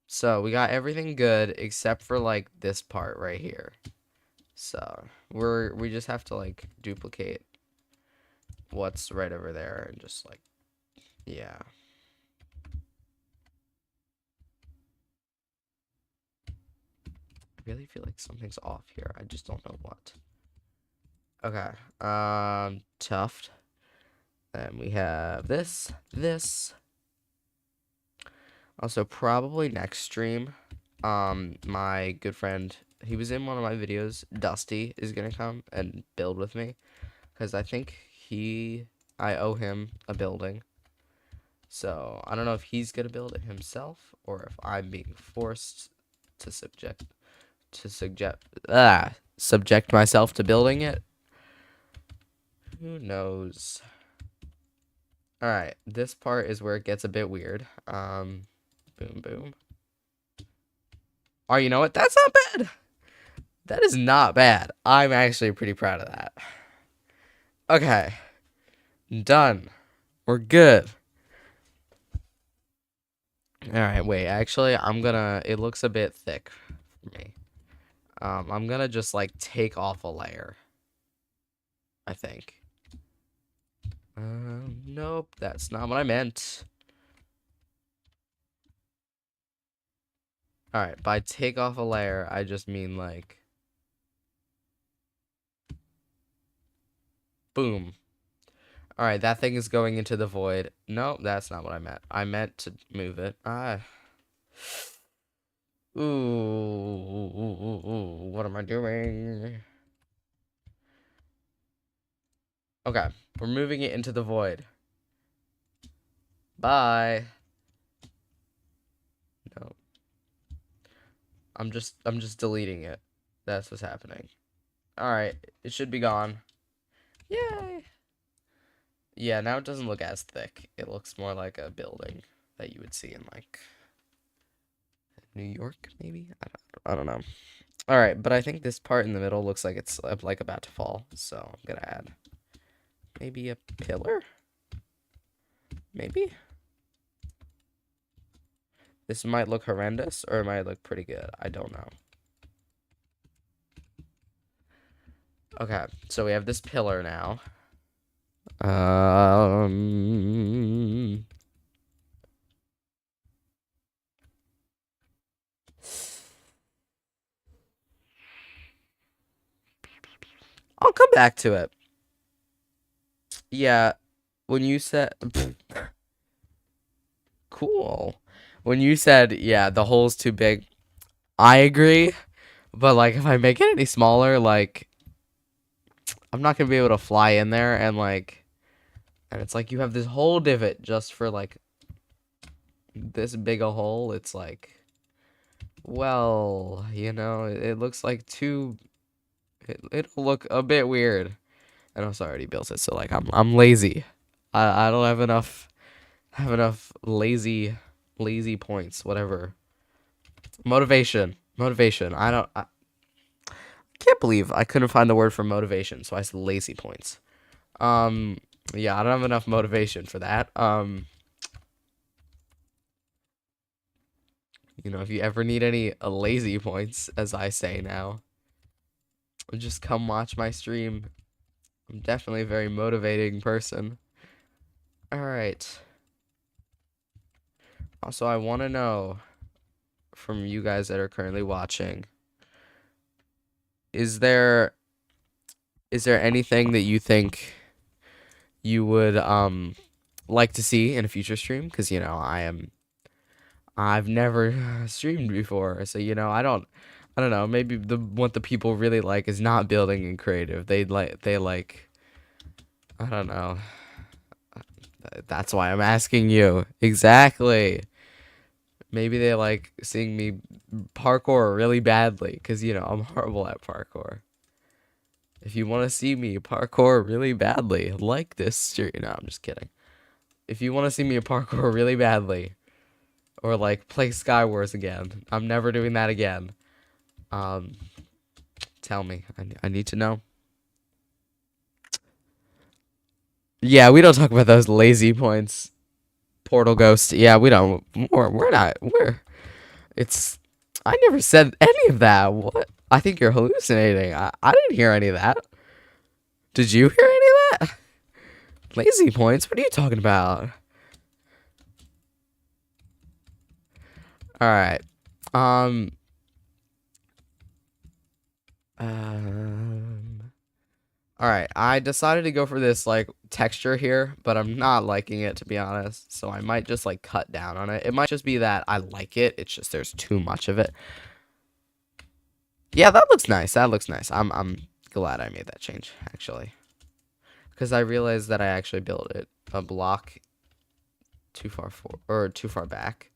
[SPEAKER 1] So we got everything good except for like this part right here. So we just have to like duplicate what's right over there and just like, yeah. really feel like something's off here. I just don't know what. Okay. Tuft. Then we have this. Also, probably next stream, my good friend, he was in one of my videos, Dusty, is gonna come and build with me. Because I think I owe him a building. So, I don't know if he's gonna build it himself, or if I'm being forced to subject myself to building it. Who knows? Alright, this part is where it gets a bit weird. Boom, boom. Oh, you know what? That's not bad. That is not bad. I'm actually pretty proud of that. Okay. Done. We're good. Alright, wait. Actually, it looks a bit thick for me. I'm gonna just, like, take off a layer. I think. Nope. That's not what I meant. Alright, by take off a layer, I just mean, like... Boom. Alright, that thing is going into the void. No, that's not what I meant. I meant to move it. Ooh, what am I doing? Okay, we're moving it into the void. Bye. No. I'm just deleting it. That's what's happening. Alright, it should be gone. Yay! Yeah, now it doesn't look as thick. It looks more like a building that you would see in, like, New York, maybe? I don't know. Alright, but I think this part in the middle looks like it's, like, about to fall. So, I'm gonna add maybe a pillar? Maybe? This might look horrendous, or it might look pretty good. I don't know. Okay, so we have this pillar now. I'll come back to it. Yeah, when you said... Cool. When you said, yeah, the hole's too big, I agree. But, like, if I make it any smaller, like, I'm not gonna be able to fly in there, and, like... And it's like you have this whole divot just for, like, this big a hole. It's like... Well, you know, it looks like too... It'll look a bit weird. And also I already built it, so, like, I'm lazy. I don't have enough lazy points, whatever. Motivation. I can't believe I couldn't find the word for motivation, so I said lazy points. Yeah, I don't have enough motivation for that. You know, if you ever need any lazy points, as I say now, just come watch my stream. I'm definitely a very motivating person. Alright. Also, I want to know from you guys that are currently watching, is there anything that you think you would like to see in a future stream? Because, you know, I've never streamed before, so, you know, I don't know, maybe what the people really like is not building and creative. They like I don't know. That's why I'm asking you. Exactly. Maybe they like seeing me parkour really badly, because, you know, I'm horrible at parkour. If you want to see me parkour really badly, like this stream. No, I'm just kidding. If you want to see me parkour really badly, or, like, play Skywars again, I'm never doing that again. Tell me. I need to know. Yeah, we don't talk about those lazy points. Portal Ghost. Yeah, we don't. We're not. It's. I never said any of that. What? I think you're hallucinating. I didn't hear any of that. Did you hear any of that? Lazy points? What are you talking about? Alright. All right, I decided to go for this like texture here, but I'm not liking it to be honest. So I might just like cut down on it. It might just be that I like it. It's just there's too much of it. Yeah, that looks nice. That looks nice. I'm glad I made that change actually, because I realized that I actually built it a block too far back.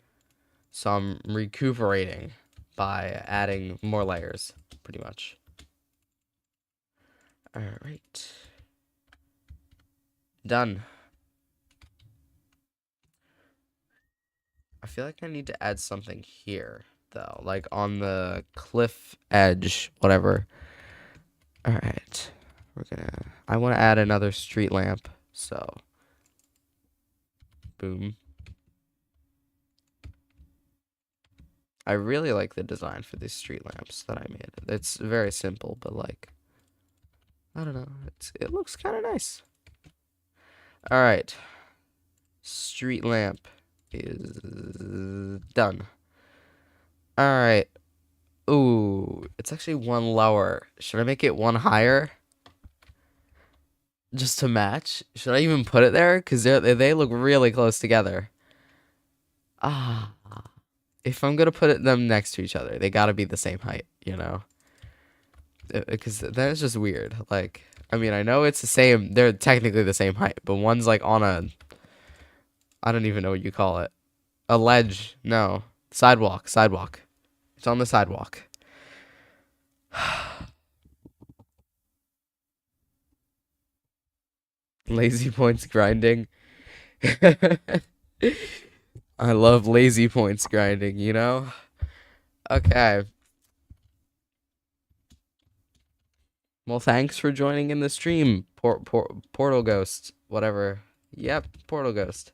[SPEAKER 1] So I'm recuperating by adding more layers, pretty much. All right. Done. I feel like I need to add something here, though, like on the cliff edge, whatever. All right. I want to add another street lamp, so boom. I really like the design for these street lamps that I made. It's very simple, but like, I don't know. It looks kind of nice. All right. Street lamp is done. All right. Ooh, it's actually one lower. Should I make it one higher? Just to match? Should I even put it there? Because they look really close together. Ah. If I'm gonna put them next to each other, they gotta be the same height, you know? Because then it's just weird. Like, I mean, I know it's the same. They're technically the same height, but one's like on a, I don't even know what you call it. A ledge. No. Sidewalk. It's on the sidewalk. Lazy points grinding. I love lazy points grinding, you know? Okay. Well, thanks for joining in the stream, Portal Ghost, whatever. Yep, Portal Ghost.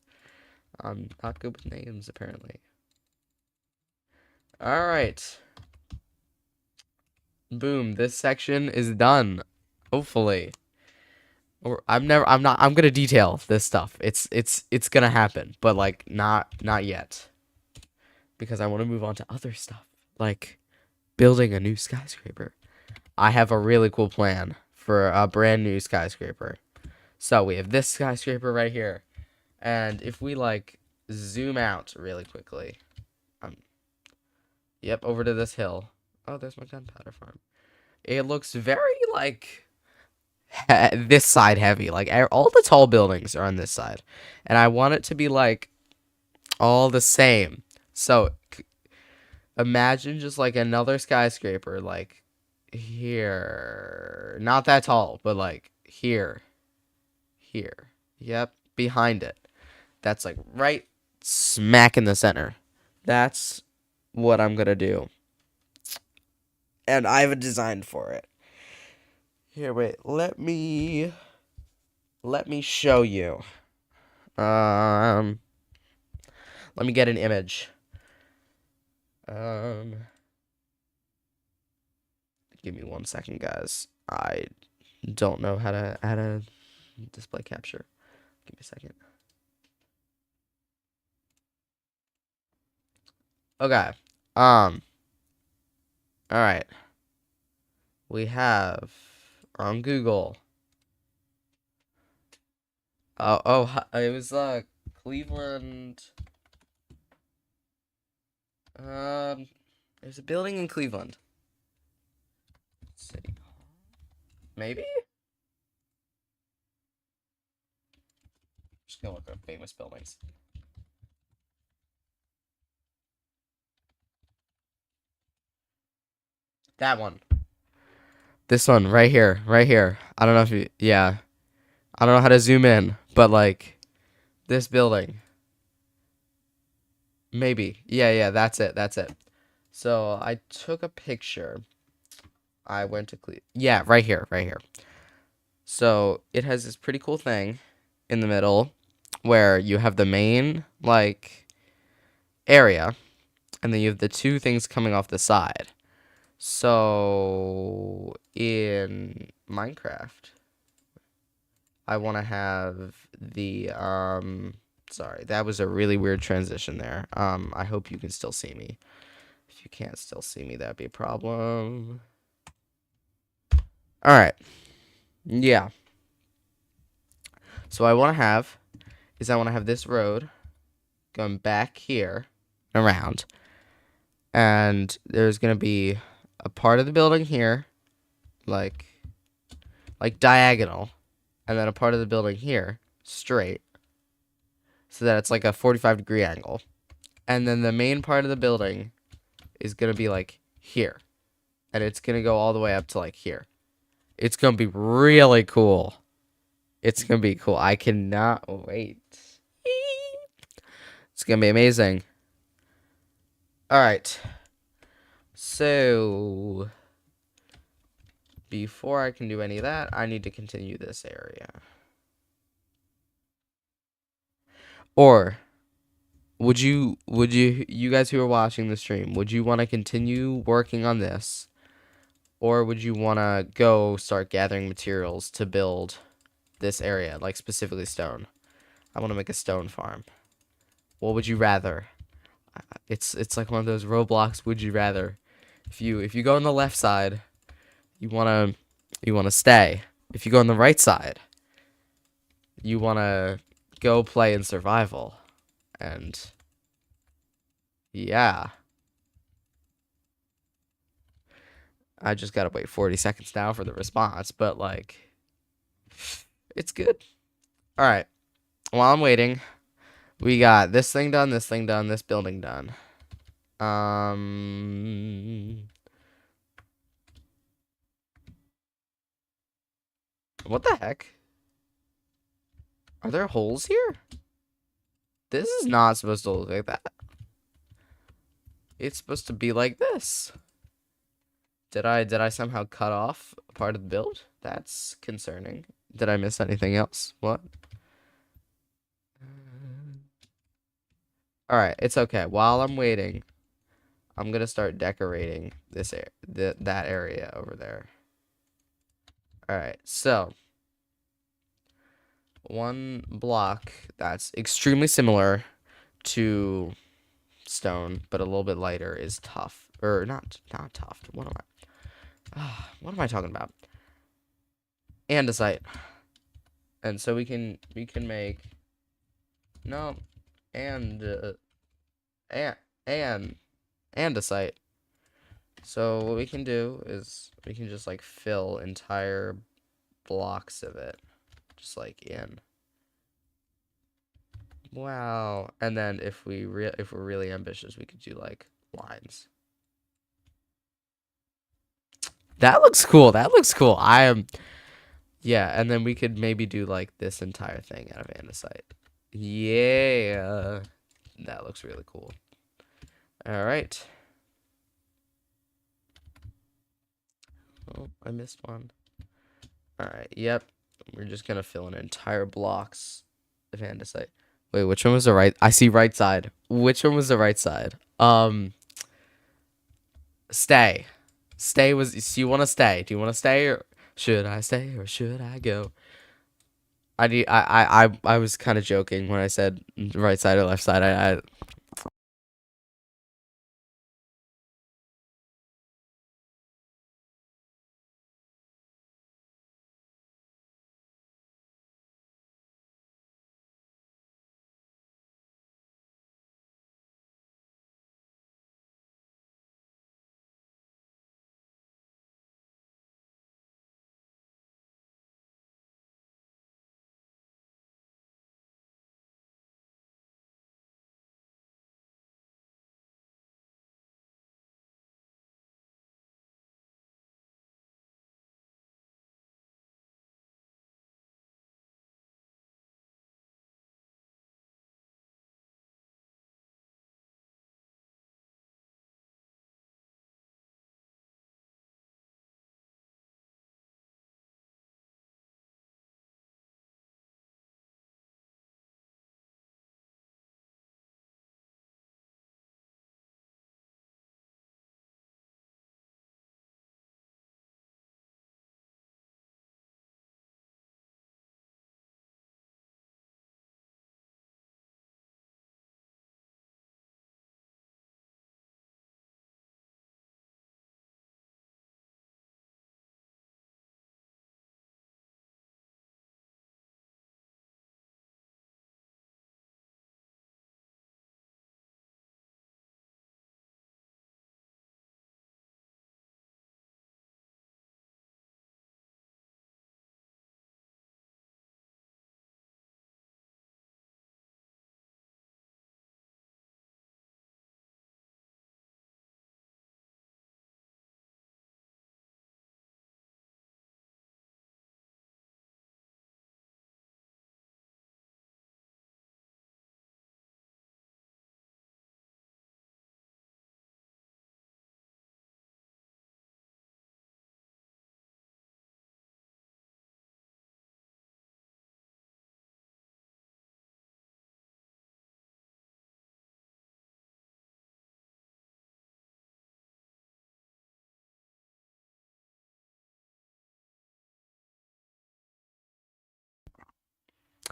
[SPEAKER 1] I'm not good with names, apparently. All right. Boom, this section is done. Hopefully. Or I'm gonna detail this stuff. It's gonna happen, but like not yet. Because I want to move on to other stuff, like building a new skyscraper. I have a really cool plan for a brand new skyscraper. So we have this skyscraper right here. And if we like zoom out really quickly, yep, over to this hill. Oh, there's my gunpowder farm. It looks very like this side heavy. Like all the tall buildings are on this side, and I want it to be like all the same. So imagine just like another skyscraper, like here, not that tall, but like here. Yep, behind it. That's like right smack in the center. That's what I'm gonna do. And I have a design for it. Here, wait, let me show you. Um Let me get an image. Give me 1 second, guys. I don't know how to add a display capture. Give me a second. Okay. All right. We have on Google. It was Cleveland. There's a building in Cleveland. City Hall. Maybe? Just gonna look up famous buildings. That one. This one right here, right here. I don't know if you, yeah. I don't know how to zoom in, but like this building. Maybe. Yeah, that's it. So I took a picture. I went to yeah, right here. So it has this pretty cool thing in the middle where you have the main like area and then you have the two things coming off the side. So in Minecraft, I want to have the sorry, that was a really weird transition there. I hope you can still see me. If you can't still see me, that'd be a problem. All right. Yeah. So I want to have this road going back here around, and there's gonna be a part of the building here, like diagonal, and then a part of the building here straight, so that it's like a 45-degree angle, and then the main part of the building is gonna be like here, and it's gonna go all the way up to like here. It's gonna be really cool. It's gonna be cool. I cannot wait. It's gonna be amazing. All right. So before I can do any of that, I need to continue this area. Or you guys who are watching the stream, would you want to continue working on this? Or would you want to go start gathering materials to build this area, like specifically stone? I want to make a stone farm. What would you rather? It's like one of those Roblox would you rather. If you go on the left side, you wanna stay. If you go on the right side, you wanna go play in survival. And yeah. I just gotta wait 40 seconds now for the response, but like it's good. Alright. While I'm waiting, we got this thing done, this thing done, this building done. What the heck? Are there holes here? This is not supposed to look like that. It's supposed to be like this. Did I somehow cut off a part of the build? That's concerning. Did I miss anything else? What? Alright, it's okay. While I'm waiting, I'm gonna start decorating this that area over there. Alright, so one block that's extremely similar to stone, but a little bit lighter is tough. Or not tough. What am I talking about? Andesite. And so we can make no and andesite. So what we can do is we can just like fill entire blocks of it, just like in. Wow. And then if we're really ambitious, we could do like lines. That looks cool. That looks cool. Yeah, and then we could maybe do like this entire thing out of andesite. Yeah. That looks really cool. All right. Oh, I missed one. All right. Yep. We're just gonna fill in entire blocks of andesite. Wait, which one was the right? I see right side. Which one was the right side? Stay. Stay was. So you want to stay? Do you want to stay, or should I stay, or should I go? I was kind of joking when I said right side or left side. I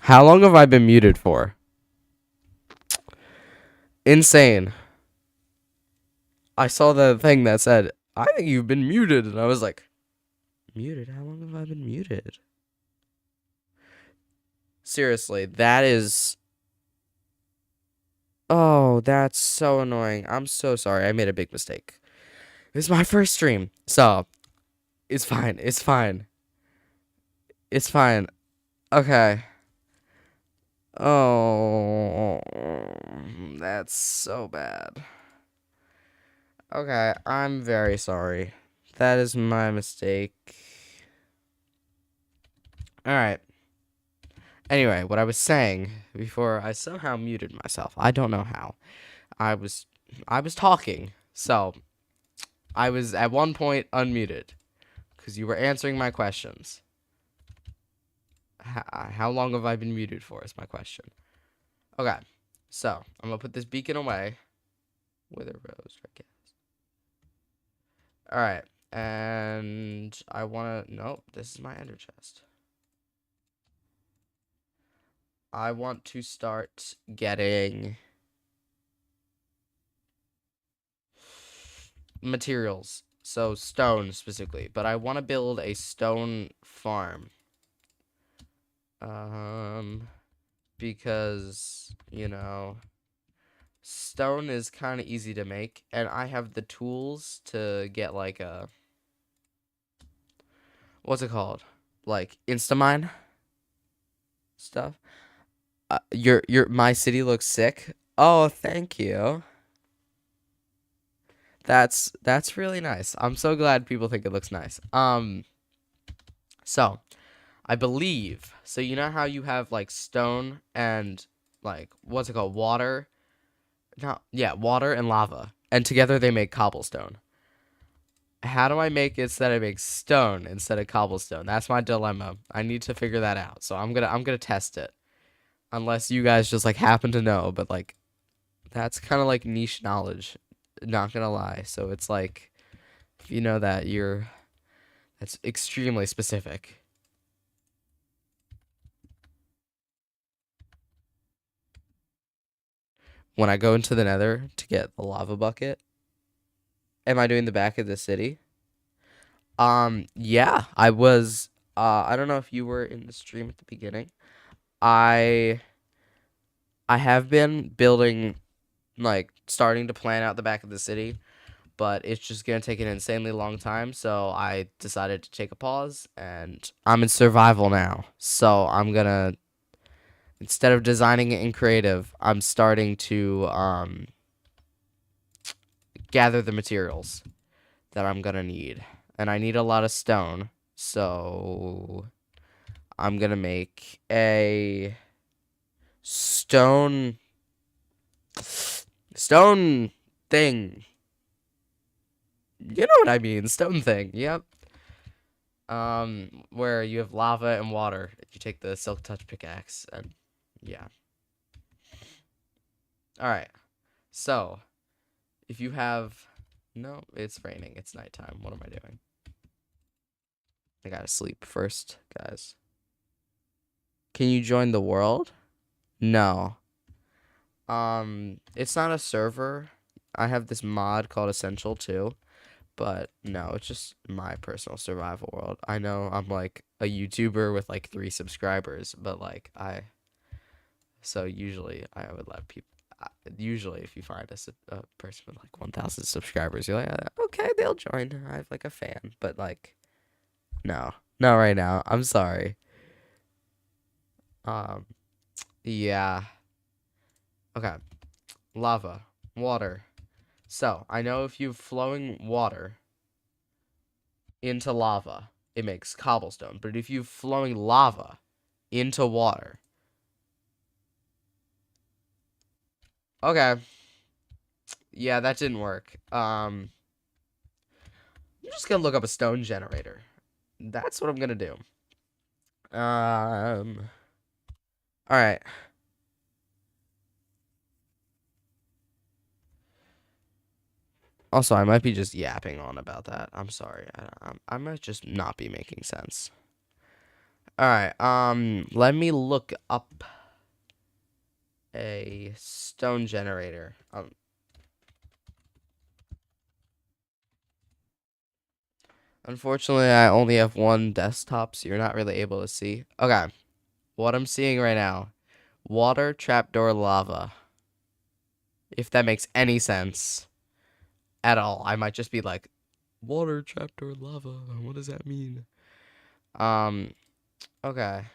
[SPEAKER 1] How long have I been muted for? Insane. I saw the thing that said, I think you've been muted. And I was like, muted? How long have I been muted? Seriously, that is... Oh, that's so annoying. I'm so sorry. I made a big mistake. This is my first stream. So, it's fine. It's fine. It's fine. Okay. Oh, that's so bad. Okay, I'm very sorry. That is my mistake. Alright. Anyway, what I was saying before I somehow muted myself. I don't know how. I was talking. So, I was at one point unmuted because you were answering my questions. How long have I been muted for is my question. Okay. So, I'm going to put this beacon away. Wither Rose, I guess. Alright. And I want to... Nope, this is my ender chest. I want to start getting materials. So stone specifically. But I want to build a stone farm. Because, you know, stone is kind of easy to make. And I have the tools to get like a... What's it called? Like Instamine stuff. My city looks sick. Oh, thank you. That's really nice. I'm so glad people think it looks nice. So I believe so. You know how you have like stone and like what's it called? Water. No, yeah, water and lava, and together they make cobblestone. How do I make it so that I make stone instead of cobblestone? That's my dilemma. I need to figure that out. So I'm gonna test it. Unless you guys just like happen to know, but like that's kind of like niche knowledge. Not gonna lie. So it's like if you know that that's extremely specific. When I go into the nether to get the lava bucket, am I doing the back of the city? Yeah, I was I don't know if you were in the stream at the beginning. I I have been building like starting to plan out the back of the city, but it's just gonna take an insanely long time, so I decided to take a pause and I'm in survival now. So I'm gonna instead of designing it in creative, I'm starting to gather the materials that I'm gonna need. And I need a lot of stone, so I'm gonna make a stone thing. You know what I mean, stone thing. Yep. Where you have lava and water. If you take the silk touch pickaxe and yeah. All right. So, if you have no, it's raining. It's nighttime. What am I doing? I gotta sleep first, guys. Can you join the world? No. It's not a server. I have this mod called Essential too, but no, it's just my personal survival world. I know I'm like a YouTuber with like 3 subscribers, but like so usually I would let people. Usually, if you find a person with like 1,000 subscribers, you're like, okay, they'll join. I have like a fan, but like, no, not right now. I'm sorry. Um, yeah. Okay. Lava, water. So I know if you have flowing water into lava, it makes cobblestone. But if you have flowing lava into water, okay. Yeah, that didn't work. I'm just gonna look up a stone generator. That's what I'm gonna do. All right. Also, I might be just yapping on about that. I'm sorry. I might just not be making sense. Alright, let me look up a stone generator. Unfortunately, I only have one desktop, so you're not really able to see. Okay, what I'm seeing right now. Water, trapdoor, lava. If that makes any sense at all. I might just be like, water, trapdoor, lava. What does that mean? Okay.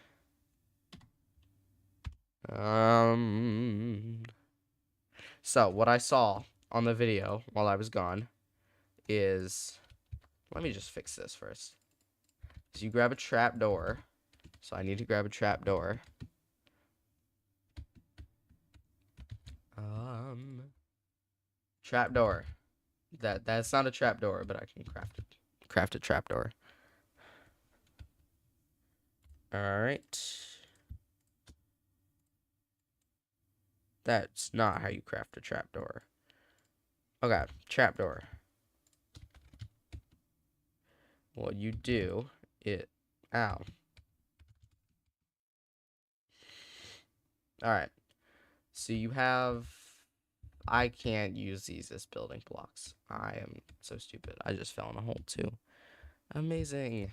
[SPEAKER 1] So what I saw on the video while I was gone is, let me just fix this first. So you grab a trapdoor. So I need to grab a trapdoor. Trapdoor. That's not a trapdoor, but I can craft a trapdoor. All right. That's not how you craft a trapdoor. Okay, trapdoor. What you do it. Ow. All right. So you have. I can't use these as building blocks. I am so stupid. I just fell in a hole too. Amazing.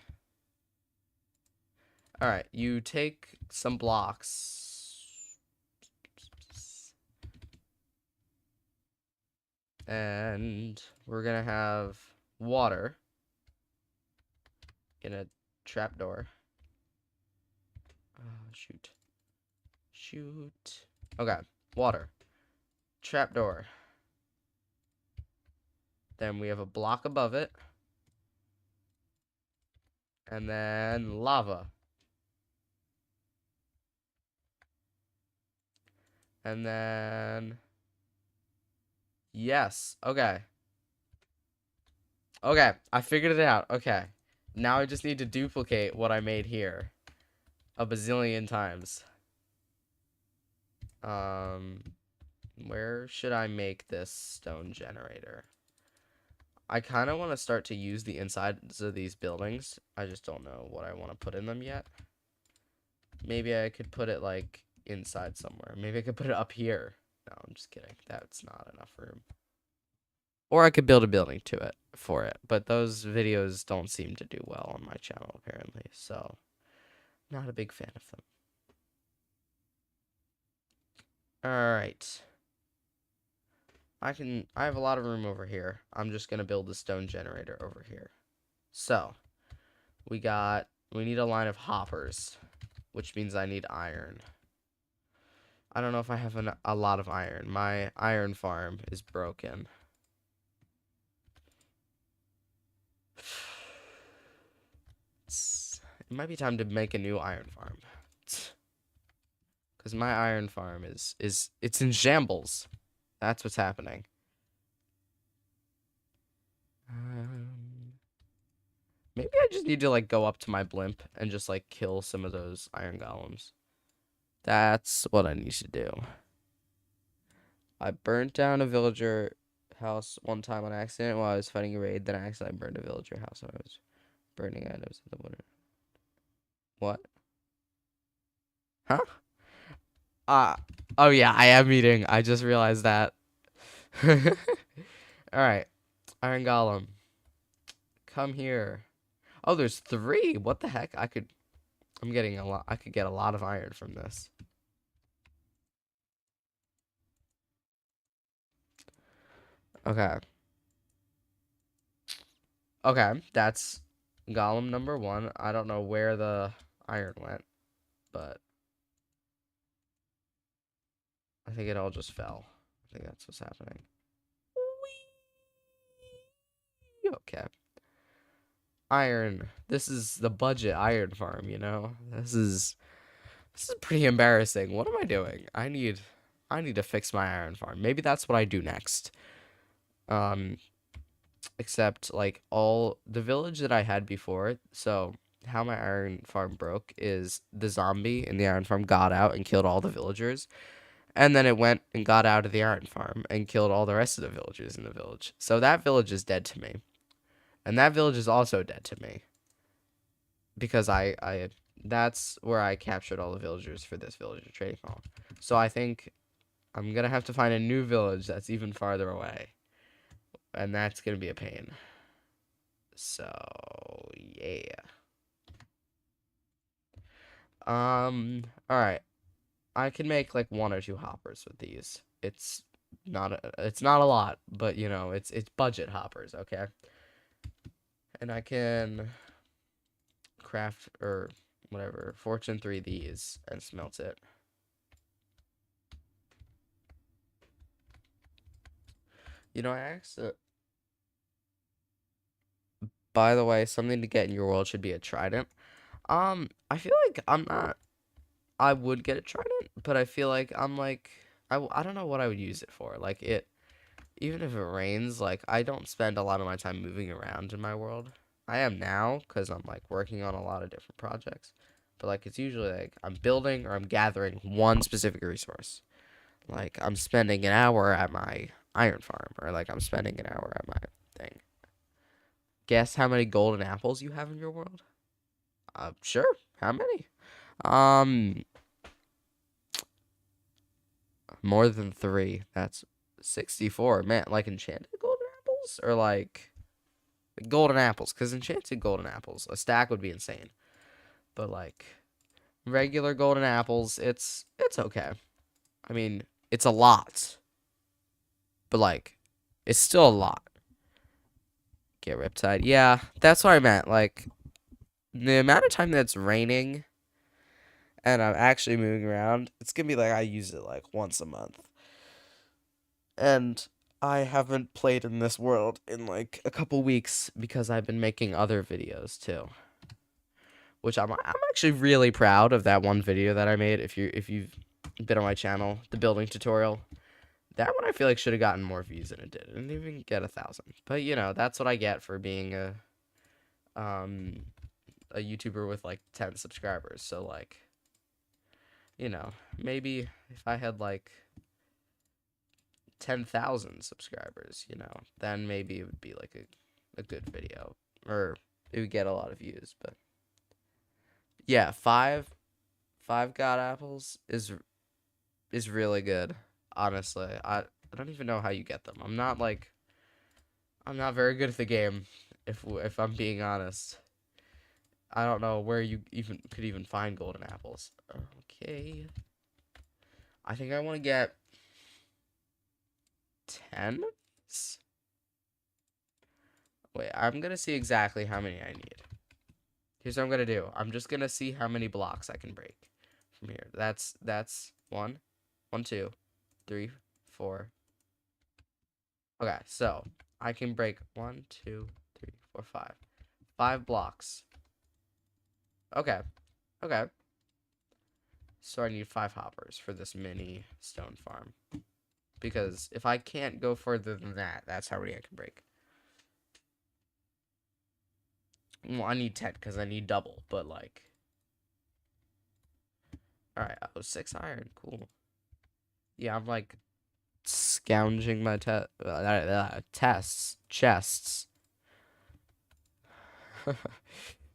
[SPEAKER 1] All right. You take some blocks. And we're going to have water in a trapdoor. Oh, shoot. Shoot. Okay. Water. Trapdoor. Then we have a block above it. And then lava. And then... Yes. Okay. Okay. I figured it out. Okay. Now I just need to duplicate what I made here a bazillion times. Where should I make this stone generator? I kind of want to start to use the insides of these buildings. I just don't know what I want to put in them yet. Maybe I could put it like inside somewhere. Maybe I could put it up here. No, I'm just kidding. That's not enough room. Or I could build a building to it for it. But those videos don't seem to do well on my channel apparently. So, not a big fan of them. Alright. I have a lot of room over here. I'm just going to build the stone generator over here. So, we need a line of hoppers, which means I need iron. I don't know if I have a lot of iron. My iron farm is broken. It might be time to make a new iron farm. Because my iron farm it's in shambles. That's what's happening. Maybe I just need to like go up to my blimp and just like kill some of those iron golems. That's what I need to do. I burnt down a villager house one time on accident while I was fighting a raid. Then I accidentally burned a villager house when I was burning items in the water. What? Huh? Oh yeah, I am eating. I just realized that. Alright. Iron Golem. Come here. Oh, there's 3. What the heck? I could get a lot of iron from this. Okay. Okay, that's Golem number 1. I don't know where the iron went, but I think it all just fell. I think that's what's happening. Okay. Iron. This is the budget iron farm, you know? This is pretty embarrassing. What am I doing? I need to fix my iron farm. Maybe that's what I do next. Except like all the village that I had before, so how my iron farm broke is the zombie in the iron farm got out and killed all the villagers. And then it went and got out of the iron farm and killed all the rest of the villagers in the village. So that village is dead to me. And that village is also dead to me. Because I That's where I captured all the villagers for this villager trading hall. So I think I'm gonna have to find a new village that's even farther away. And that's gonna be a pain. So yeah. Alright. I can make like 1 or 2 hoppers with these. It's not a lot, but you know, it's budget hoppers, okay? And I can craft or whatever, fortune 3 these and smelt it. You know, I actually, by the way, something to get in your world should be a trident. I feel like I would get a trident, but I feel like I don't know what I would use it for. Like even if it rains, like I don't spend a lot of my time moving around in my world. I am now because I'm like working on a lot of different projects. But like it's usually like I'm building or I'm gathering one specific resource. Like I'm spending an hour at my iron farm or like I'm spending an hour at my thing. Guess how many golden apples you have in your world? Sure. How many? Um, more than 3. That's 64. Man, like enchanted golden apples or like golden apples? Because enchanted golden apples, a stack would be insane. But like regular golden apples, it's okay. I mean, it's a lot, but like it's still a lot. Get Riptide. Yeah, that's what I meant. Like the amount of time that's raining and I'm actually moving around, it's gonna be like I use it like once a month. And I haven't played in this world in like a couple weeks because I've been making other videos too. Which I'm actually really proud of that one video that I made. If you've been on my channel, the building tutorial, that one I feel like should have gotten more views than it did. It didn't even get 1,000. But you know, that's what I get for being um a YouTuber with like 10 subscribers. So like, you know, maybe if I had like 10,000 subscribers, you know, then maybe it would be like a good video or it would get a lot of views. But yeah, five god apples is really good. Honestly, I don't even know how you get them. I'm not very good at the game. If I'm being honest, I don't know where you even could even find golden apples. Okay, I think I want to get 10. Wait, I'm gonna see exactly how many I need. Here's what I'm gonna do. I'm just gonna see how many blocks I can break from here. That's one, 2, 3, 4. Okay, so I can break 1, 2, 3, 4, 5. 5 blocks. Okay. Okay. So I need 5 hoppers for this mini stone farm. Because if I can't go further than that, that's how many I can break. Well, I need 10 because I need double, but like. Alright, oh, 6 iron. Cool. Yeah, I'm like scounging my chests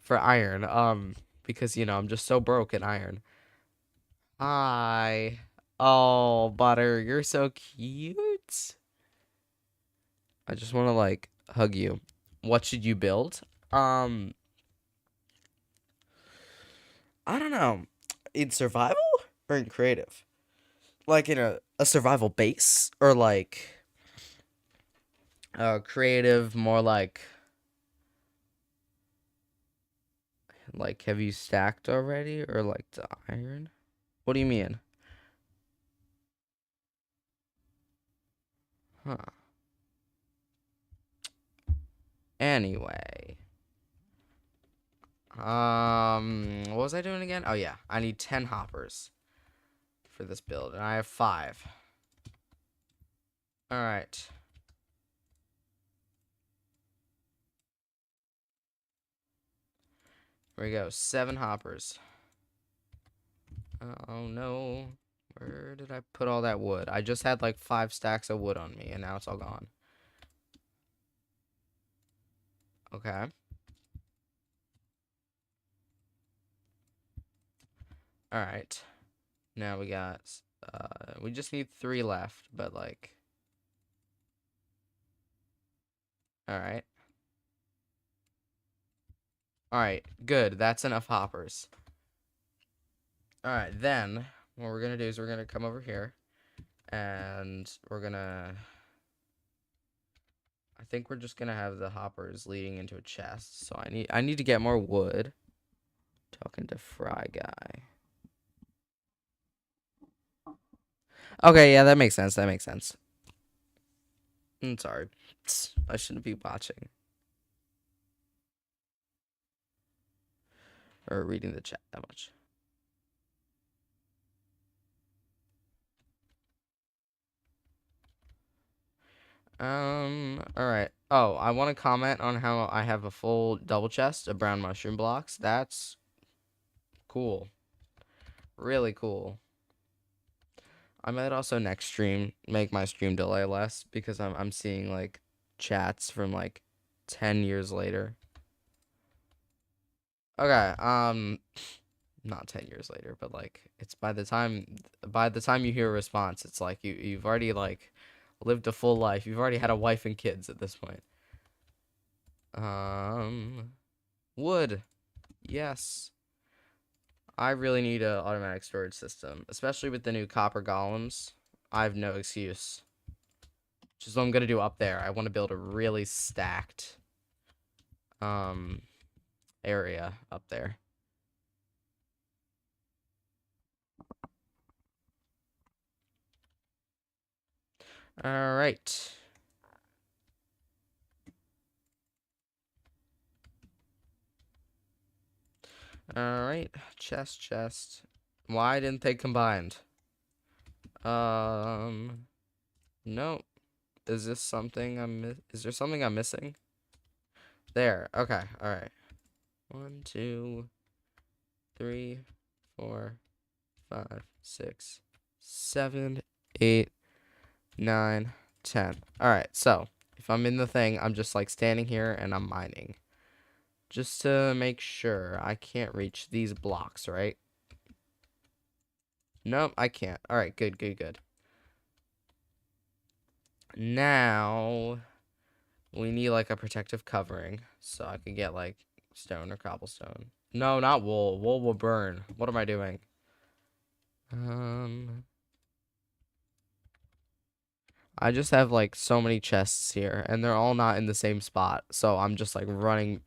[SPEAKER 1] for iron. Because you know I'm just so broke in iron. Hi. Oh, Butter, you're so cute. I just want to like hug you. What should you build? Um, I don't know. In survival or in creative? Like in a survival base or like creative more like have you stacked already or like the iron? What do you mean? Huh. Anyway. What was I doing again? Oh yeah, I need 10 hoppers for this build, and I have 5. All right. Here we go. 7 hoppers. Oh no. Where did I put all that wood? I just had like 5 stacks of wood on me, and now it's all gone. Okay. All right. Now we got, we just need 3 left, but like, all right. All right, good. That's enough hoppers. All right, then what we're gonna do is we're gonna come over here, and we're gonna. I think we're just gonna have the hoppers leading into a chest. So I need to get more wood. Talking to Fry Guy. Okay, yeah, that makes sense. That makes sense. I'm sorry. I shouldn't be watching or reading the chat that much. All right. Oh, I want to comment on how I have a full double chest of brown mushroom blocks. That's cool. Really cool. I might also next stream make my stream delay less because I'm seeing like chats from like 10 years later. Okay, not 10 years later, but like it's by the time you hear a response, it's like you've already like lived a full life. You've already had a wife and kids at this point. Wood. Yes. I really need a automatic storage system, especially with the new copper golems. I have no excuse. Which is what I'm gonna do up there. I want to build a really stacked area up there. All right. All right. Chest. Why didn't they combined? No. Is this something is there something I'm missing? There. Okay. All right. 1, 2, 3, 4, 5, 6, 7, 8, 9, 10. All right. So if I'm in the thing, I'm just like standing here and I'm mining. Just to make sure I can't reach these blocks, right? Nope, I can't. All right, good. Now, we need like a protective covering so I can get like stone or cobblestone. No, not wool. Wool will burn. What am I doing? I just have like so many chests here and they're all not in the same spot. So I'm just like running.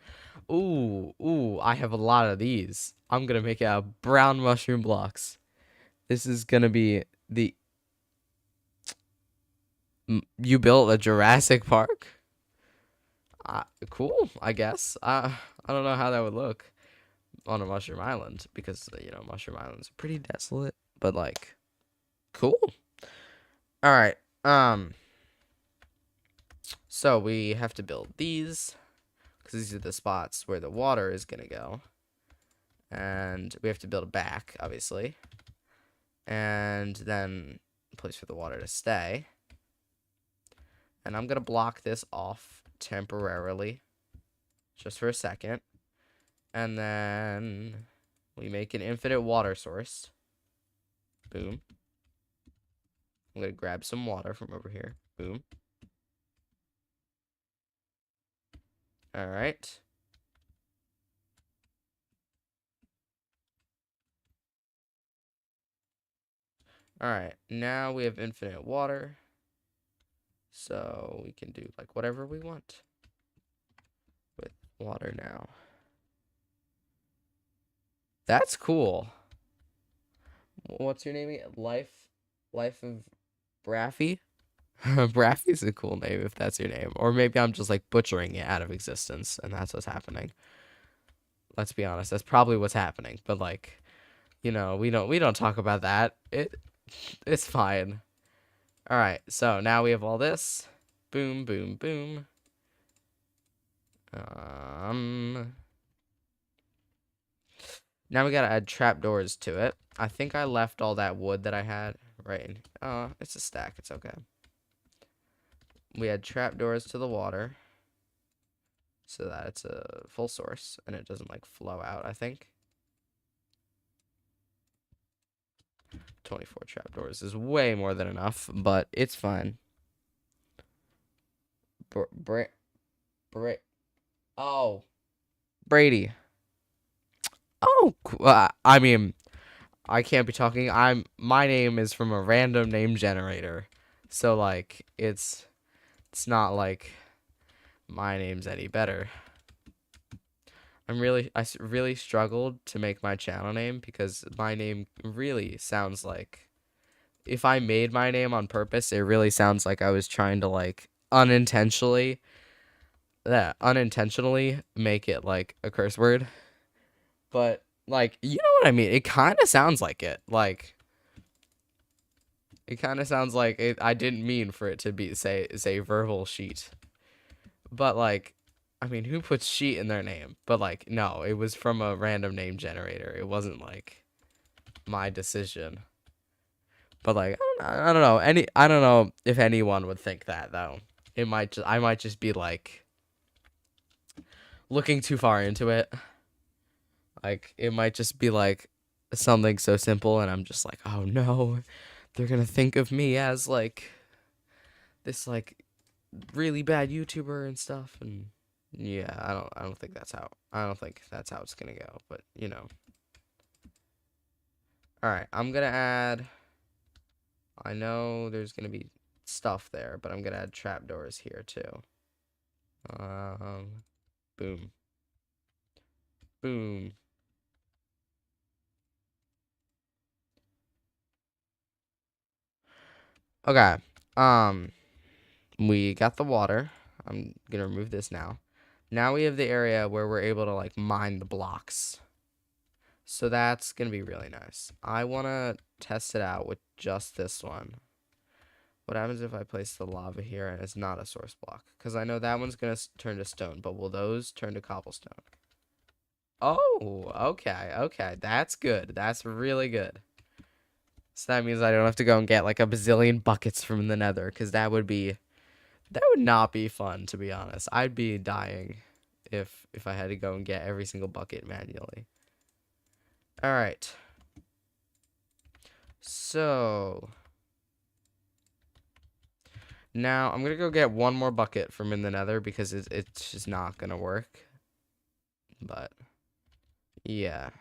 [SPEAKER 1] Ooh, I have a lot of these. I'm gonna make it out of brown mushroom blocks. This is gonna be the you built a Jurassic Park? Cool, I guess. I don't know how that would look on a Mushroom Island because, you know, Mushroom Island's pretty desolate, but like, cool. All right. So we have to build these because these are the spots where the water is gonna go, and we have to build a back, obviously, and then a place for the water to stay. And I'm gonna block this off temporarily, just for a second. And then we make an infinite water source. Boom. I'm going to grab some water from over here. Boom. All right. All right. Now we have infinite water. So we can do like whatever we want with water now. That's cool. What's your name again? Life of Braffy? Braffy's a cool name if that's your name. Or maybe I'm just like butchering it out of existence and that's what's happening. Let's be honest, that's probably what's happening. But like, you know, we don't talk about that. It's fine. All right, so now we have all this. Boom. Now we gotta add trapdoors to it. I think I left all that wood that I had right in. Oh, it's a stack. It's okay. We add trapdoors to the water so that it's a full source and it doesn't like flow out, I think. 24 trapdoors is way more than enough, but it's fine. Oh, Brady. Oh, I mean, I can't be talking. My name is from a random name generator. So like it's not like my name's any better. I really struggled to make my channel name because my name really sounds like, if I made my name on purpose, it really sounds like I was trying to like unintentionally make it like a curse word. But like, you know what I mean? It kind of sounds like it. Like, it kind of sounds like it, I didn't mean for it to be say verbal sheet. But like, I mean, who puts sheet in their name? But like, no, it was from a random name generator. It wasn't like my decision. But like, I don't know. I don't know if anyone would think that though. I might just be like looking too far into it. Like, it might just be like something so simple, and I'm just like, oh no, they're gonna think of me as like this like really bad YouTuber and stuff, and yeah, I don't think that's how it's gonna go, but you know. All right, I'm gonna add. I know there's gonna be stuff there, but I'm gonna add trapdoors here too. Boom, boom. Okay. We got the water. I'm gonna remove this now. Now we have the area where we're able to like mine the blocks. So that's gonna be really nice. I wanna test it out with just this one. What happens if I place the lava here and it's not a source block? Because I know that one's gonna turn to stone, but will those turn to cobblestone? Oh, okay, okay. That's good. That's really good. So that means I don't have to go and get like a bazillion buckets from the nether, because that would not be fun, to be honest. I'd be dying if I had to go and get every single bucket manually. All right. So now I'm gonna go get one more bucket from in the nether because it's just not gonna work. But yeah,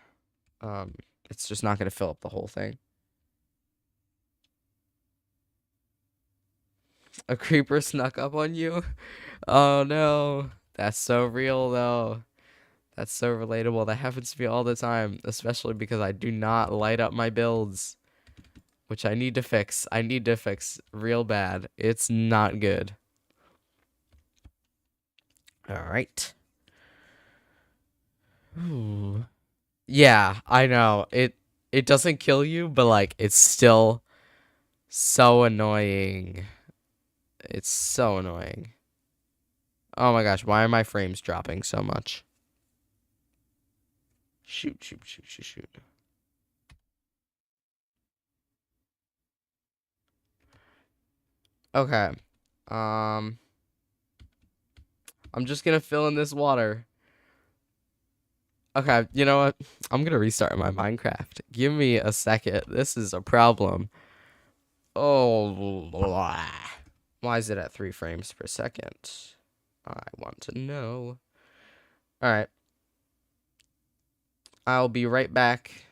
[SPEAKER 1] it's just not gonna fill up the whole thing. A creeper snuck up on you? Oh no. That's so real though. That's so relatable. That happens to me all the time, especially because I do not light up my builds, which I need to fix. I need to fix real bad. It's not good. All right. Ooh. Yeah, I know. It doesn't kill you, but like it's still so annoying. It's so annoying. Oh my gosh, why are my frames dropping so much? Shoot, shoot, shoot, shoot, shoot. Okay. I'm just gonna fill in this water. Okay, you know what? I'm gonna restart my Minecraft. Give me a second. This is a problem. Oh, blah. Why is it at 3 frames per second? I want to know. All right. I'll be right back.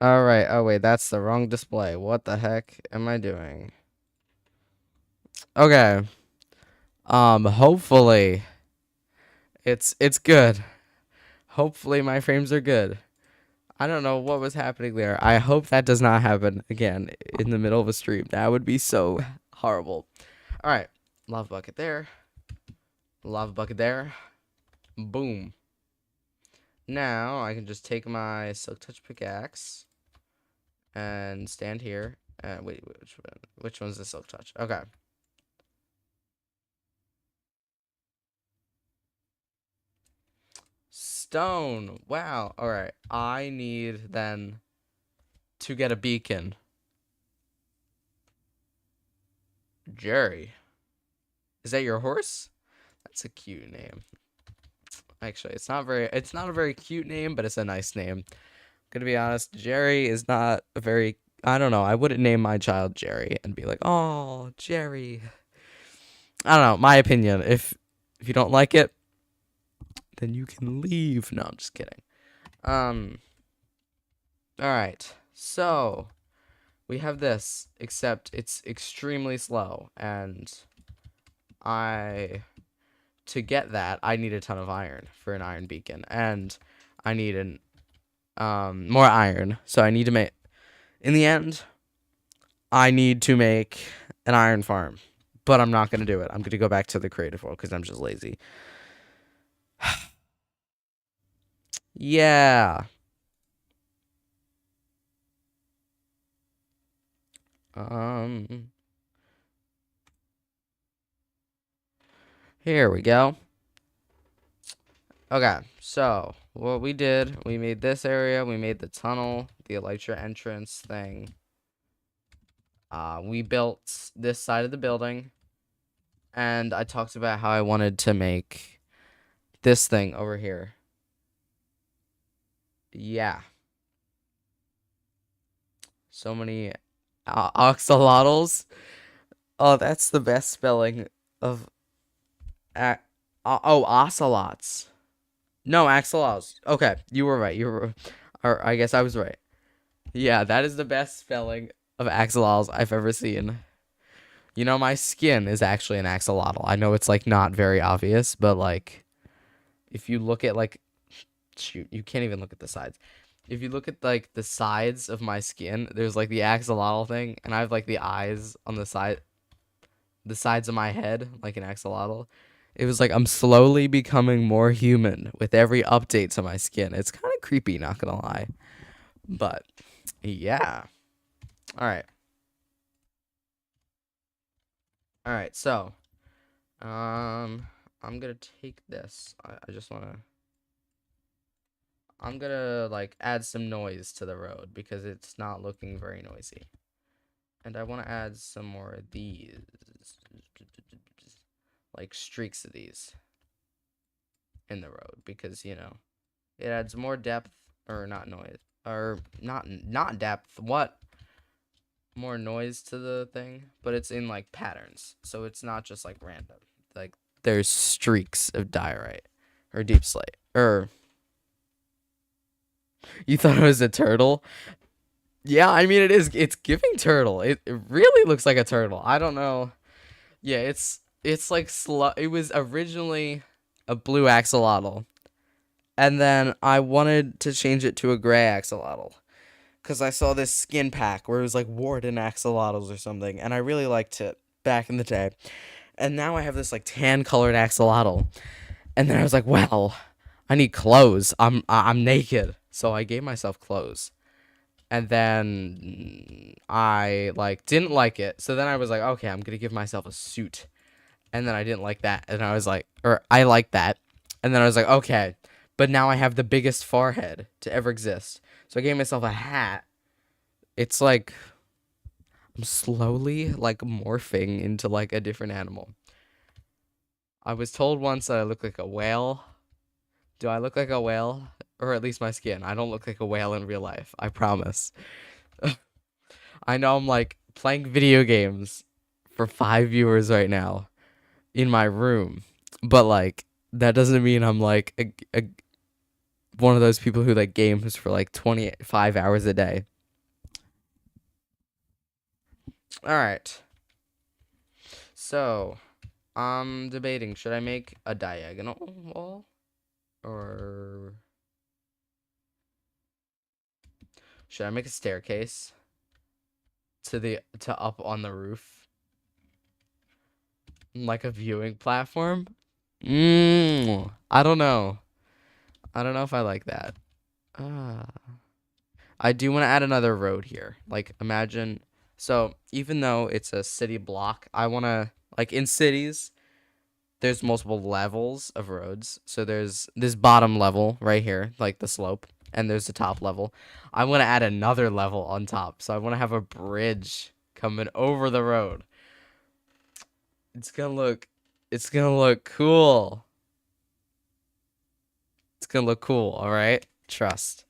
[SPEAKER 1] All right. Oh wait, that's the wrong display. What the heck am I doing? Okay. Hopefully it's good. Hopefully my frames are good. I don't know what was happening there. I hope that does not happen again in the middle of a stream. That would be so horrible. All right. Lava bucket there. Lava bucket there. Boom. Now I can just take my Silk Touch pickaxe and stand here. Wait, which one? Which one's the Silk Touch? Okay. Stone. Wow. All right. I need then to get a beacon. Jerry. Is that your horse? That's a cute name. Actually, it's not a very cute name, but it's a nice name. Gonna be honest, Jerry is not a very, I don't know, I wouldn't name my child Jerry and be like, oh, Jerry. I don't know, my opinion. If you don't like it, then you can leave. No, I'm just kidding. Alright. So we have this, except it's extremely slow, and to get that, I need a ton of iron for an iron beacon, and I need more iron. So I need to make, in the end, I need to make an iron farm, but I'm not going to do it. I'm going to go back to the creative world because I'm just lazy. Yeah. Here we go. Okay, so what we did, we made this area, we made the tunnel, the elytra entrance thing. We built this side of the building, and I talked about how I wanted to make this thing over here. Yeah. So many axolotls. Oh, that's the best spelling of ocelots. No, axolotls. Okay, you were right. Or I guess I was right. Yeah, that is the best spelling of axolotls I've ever seen. You know, my skin is actually an axolotl. I know it's like not very obvious, but like if you look at like, shoot, you can't even look at the sides. If you look at like the sides of my skin, there's like the axolotl thing, and I have like the eyes on the sides of my head like an axolotl. It was like I'm slowly becoming more human with every update to my skin. It's kind of creepy, not gonna lie. But yeah. All right. All right. So, I'm gonna take this. I just wanna. I'm gonna like add some noise to the road because it's not looking very noisy. And I want to add some more of these, like streaks of these in the road because, you know, it adds more depth, or not noise, or not depth, what? More noise to the thing, but it's in like patterns. So it's not just like random. Like there's streaks of diorite or deep slate. Or you thought it was a turtle? Yeah, I mean it is. It's giving turtle. It really looks like a turtle. I don't know. Yeah, it's like slow. It was originally a blue axolotl, and then I wanted to change it to a gray axolotl because I saw this skin pack where it was like warden axolotls or something, and I really liked it back in the day. And now I have this like tan colored axolotl, and then I was like, well, I need clothes. I'm naked, so I gave myself clothes. And then I like didn't like it. So then I was like, okay, I'm gonna give myself a suit. And then I didn't like that. And I was like, or I like that. And then I was like, okay, but now I have the biggest forehead to ever exist. So I gave myself a hat. It's like I'm slowly like morphing into like a different animal. I was told once that I look like a whale. Do I look like a whale? Or at least my skin. I don't look like a whale in real life. I promise. I know I'm like playing video games for 5 viewers right now in my room, but like that doesn't mean I'm like one of those people who like games for like 25 hours a day. All right. So, I'm debating, should I make a diagonal wall or should I make a staircase to up on the roof like a viewing platform? I don't know. I don't know if I like that. Uh, I do want to add another road here. Like, imagine. So, even though it's a city block, I want to, like, in cities, there's multiple levels of roads. So, there's this bottom level right here, like the slope, and there's the top level. I want to add another level on top. So, I want to have a bridge coming over the road. It's gonna look, it's gonna look cool. It's gonna look cool, all right? Trust.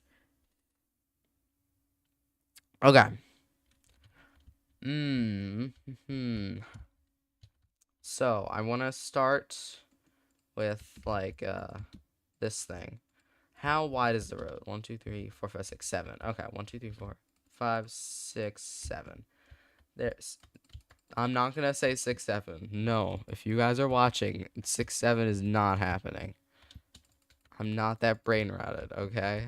[SPEAKER 1] Okay. So I want to start with like this thing. How wide is the road? 1, 2, 3, 4, 5, 6, 7. Okay, 1, 2, 3, 4, 5, 6, 7. There's. I'm not gonna say 6, 7. No, if you guys are watching, 6, 7 is not happening. I'm not that brain rotted. Okay.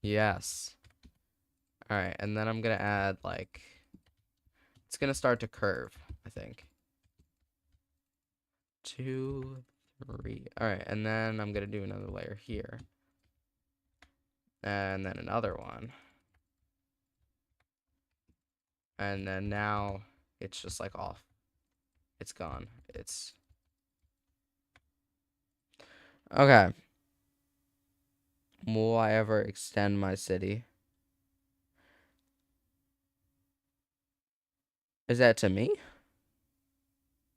[SPEAKER 1] Yes. All right, and then I'm gonna add like. It's gonna start to curve, I think. 2, 3. All right, and then I'm gonna do another layer here, and then another one, and then now it's just like off. It's gone. It's okay. Will I ever extend my city? Is that to me?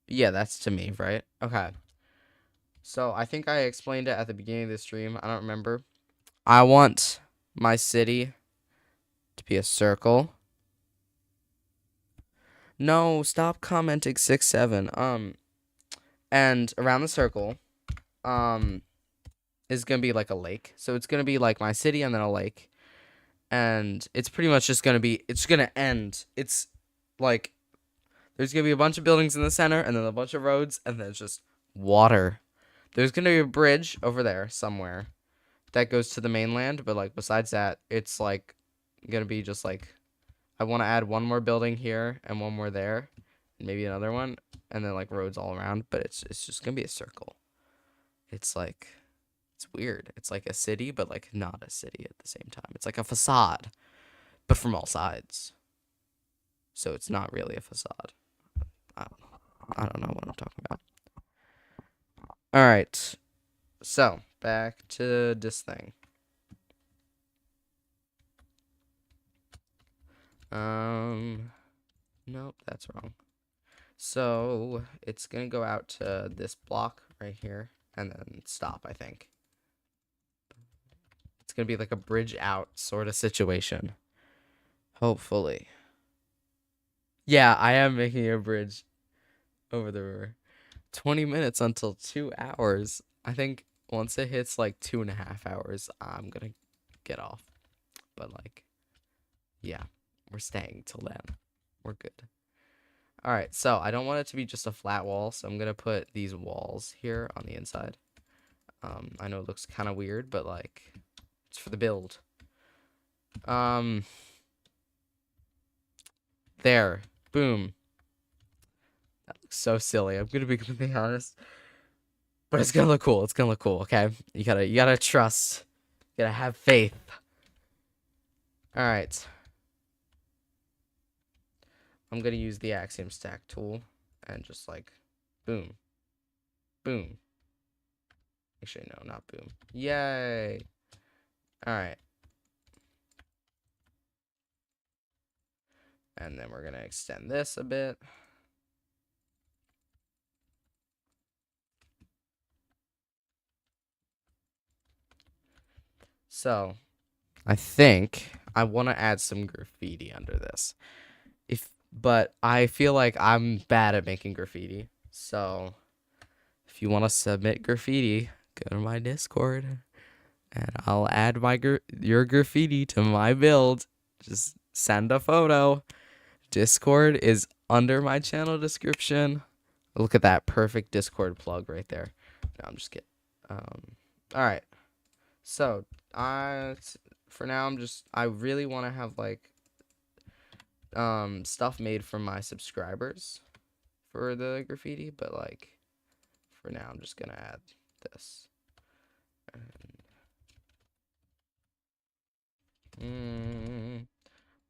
[SPEAKER 1] Yeah, that's to me, right? Okay. So I think I explained it at the beginning of the stream. I don't remember. I want my city to be a circle. No, stop commenting 6, 7. And around the circle, is gonna be like a lake. So it's gonna be like my city and then a lake. And it's pretty much just gonna be, it's gonna end. It's like, there's gonna be a bunch of buildings in the center and then a bunch of roads and then it's just water. There's gonna be a bridge over there somewhere that goes to the mainland, but like besides that, it's like gonna be just like, I want to add one more building here and one more there, and maybe another one, and then like roads all around. But it's just gonna be a circle. It's like, it's weird. It's like a city, but like not a city at the same time. It's like a facade, but from all sides. So it's not really a facade. I don't know what I'm talking about. All right. So back to this thing. Nope, that's wrong. So it's gonna go out to this block right here and then stop, I think. It's gonna be like a bridge out sort of situation. Hopefully. Yeah, I am making a bridge over the river. 20 minutes until 2 hours. I think once it hits like 2.5 hours, I'm gonna get off. But like, yeah, we're staying till then. We're good. All right, so I don't want it to be just a flat wall, so I'm gonna put these walls here on the inside. I know it looks kind of weird, but like, it's for the build. There, boom. That looks so silly. I'm gonna be completely honest, but it's gonna look cool. It's gonna look cool. Okay, you gotta trust. You gotta have faith. All right. I'm gonna use the axiom stack tool and just like, boom, boom. Actually, no, not boom. Yay! All right. And then we're gonna extend this a bit. So, I think I want to add some graffiti under this. But I feel like I'm bad at making graffiti. So, if you want to submit graffiti, go to my Discord and I'll add my your graffiti to my build. Just send a photo. Discord is under my channel description. Look at that perfect Discord plug right there. No, I'm just kidding. All right. So, for now I really want to have like stuff made from my subscribers for the graffiti, but like for now I'm just gonna add this.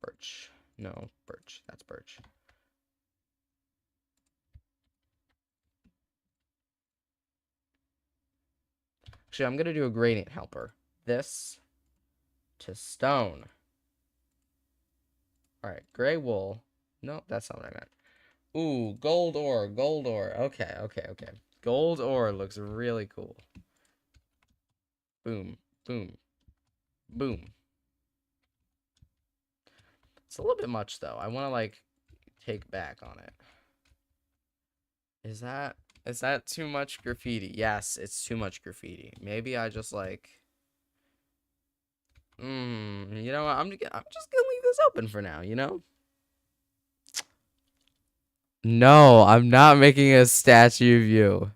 [SPEAKER 1] Birch. No, birch. That's birch. Actually, I'm gonna do a gradient helper. This to stone. Alright, gray wool. Nope, that's not what I meant. Ooh, gold ore, gold ore. Okay, okay, okay. Gold ore looks really cool. Boom, boom, boom. It's a little bit much, though. I want to, like, take back on it. Is that too much graffiti? Yes, it's too much graffiti. Maybe I just, like... you know what? I'm just gonna leave this open for now, you know? No, I'm not making a statue of you.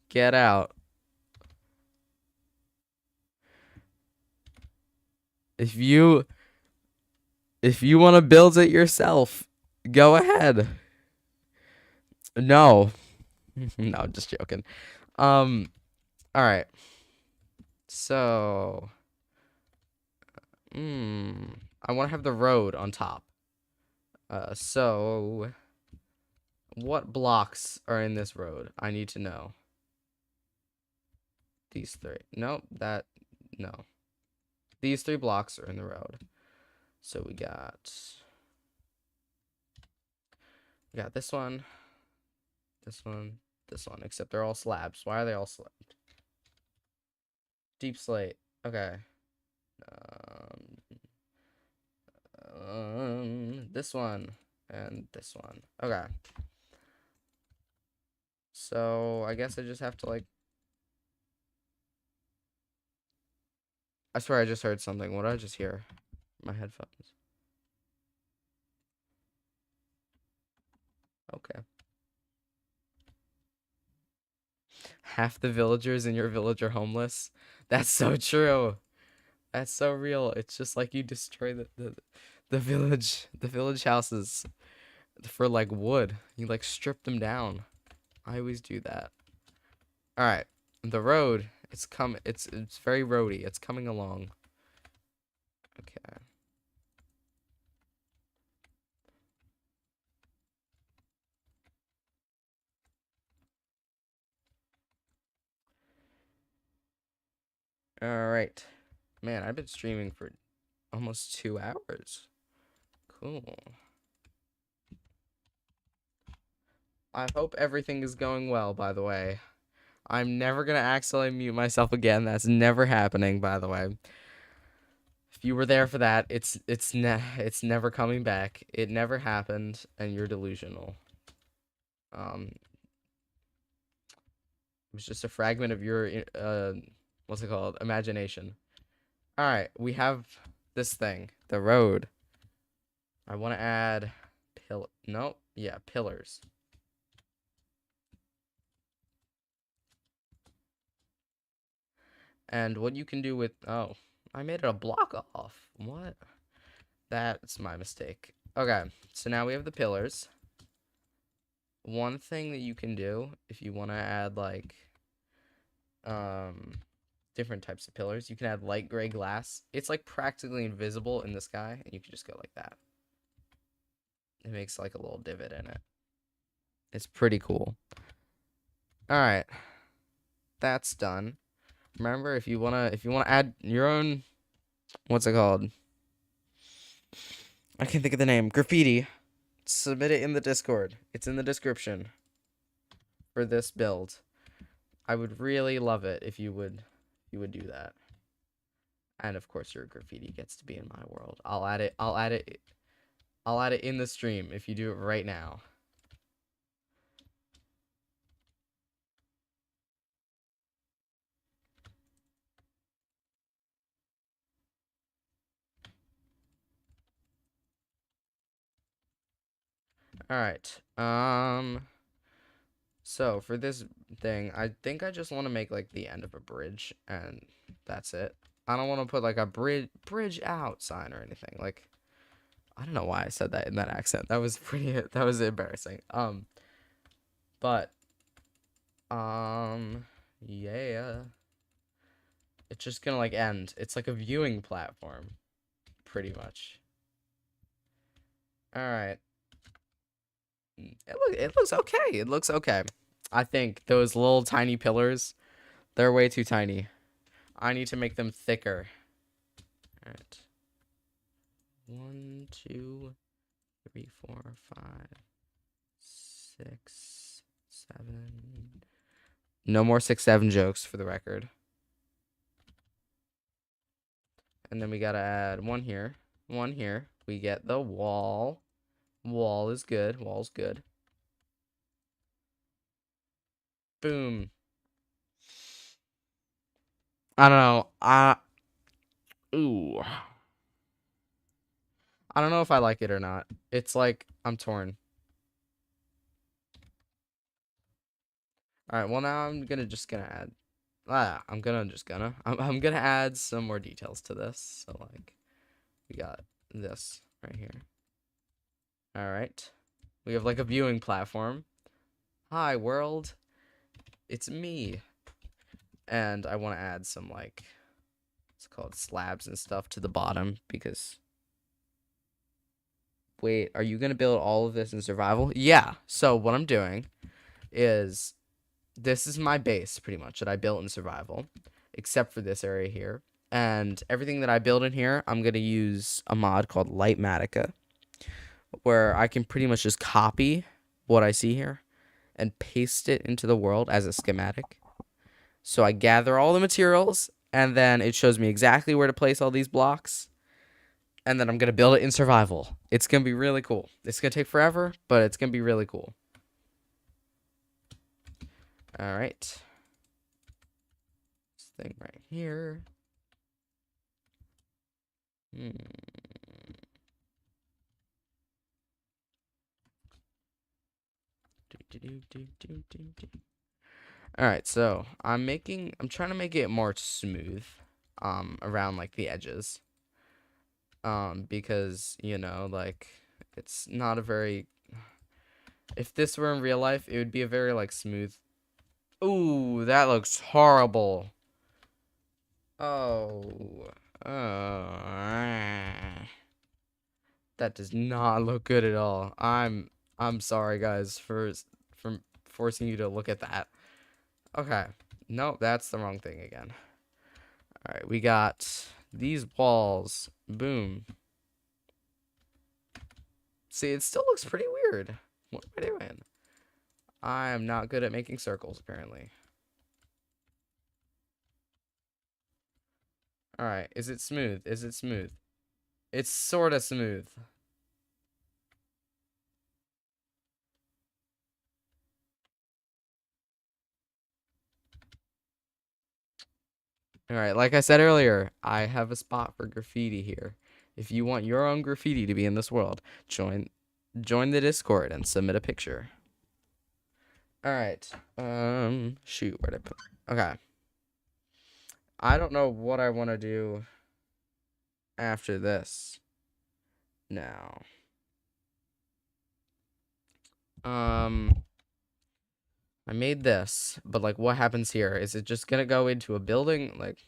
[SPEAKER 1] Get out. If you want to build it yourself, go ahead. No. No, I'm just joking. All right. So, I want to have the road on top. So what blocks are in this road? I need to know. These three. Nope, no. These 3 blocks are in the road. So we got this one, this one, this one, except they're all slabs. Why are they all slabs? Deep slate. Okay. This one and this one. Okay. So I guess I just have to like. I swear I just heard something. What did I just hear? My headphones. Okay. Half the villagers in your village are homeless. That's so true. That's so real. It's just like you destroy the village houses for like wood. You like strip them down. I always do that. All right. The road, it's very roady. It's coming along. Okay. All right. Man, I've been streaming for almost 2 hours. Cool. I hope everything is going well, by the way. I'm never gonna accidentally mute myself again. That's never happening, by the way. If you were there for that, it's never coming back. It never happened, and you're delusional. It was just a fragment of your what's it called? Imagination. All right, we have this thing, the road. I want to add nope, yeah, pillars. And what you can do with oh, I made it a block off. What? That's my mistake. Okay, so now we have the pillars. One thing that you can do if you want to add like different types of pillars, you can add light gray glass. It's like practically invisible in the sky, and you can just go like that. It makes like a little divot in it. It's pretty cool. All right, that's done. Remember, if you wanna add your own, what's it called? I can't think of the name. Graffiti. Submit it in the Discord. It's in the description for this build. I would really love it if you would do that. And of course your graffiti gets to be in my world. I'll add it in the stream if you do it right now. All right. So for this thing, I think I just want to make like the end of a bridge, and that's it. I don't want to put like a bridge out sign or anything. Like, I don't know why I said that in that accent. That was that was embarrassing. But yeah, it's just gonna like end. It's like a viewing platform, pretty much. All right. It looks okay. It looks okay. I think those little tiny pillars, they're way too tiny. I need to make them thicker. All right. 1, 2, 3, 4, 5, 6, 7. No more 6, 7 jokes for the record. And then we gotta add one here, one here. We get the wall. Wall is good. Wall's good. Boom. I don't know. Ooh. I don't know if I like it or not. It's like I'm torn. All right. Well, now I'm gonna add. I'm gonna add some more details to this. So like, we got this right here. All right. We have like a viewing platform. Hi world. It's me. And I want to add some like, it's called slabs and stuff to the bottom because. Wait, are you gonna build all of this in survival? Yeah. So what I'm doing is this is my base pretty much that I built in survival, except for this area here. And everything that I build in here, I'm gonna use a mod called Lightmatica, where I can pretty much just copy what I see here and paste it into the world as a schematic. So I gather all the materials, and then it shows me exactly where to place all these blocks. And then I'm going to build it in survival. It's going to be really cool. It's going to take forever, but it's going to be really cool. All right. This thing right here. All right, so I'm trying to make it more smooth around like the edges. Because, you know, like it's not a very, if this were in real life, it would be a very like smooth. Ooh, that looks horrible. Oh. That does not look good at all. I'm sorry guys for forcing you to look at that. Okay. Nope, that's the wrong thing again. All right, we got these walls. Boom. See, it still looks pretty weird. What am I doing? I am not good at making circles, apparently. All right, is it smooth? Is it smooth? It's sort of smooth. All right, like I said earlier, I have a spot for graffiti here. If you want your own graffiti to be in this world, join the Discord and submit a picture. All right. Shoot, where'd I put? Okay. I don't know what I want to do after this. Now. I made this, but like what happens here? Is it just gonna go into a building? Like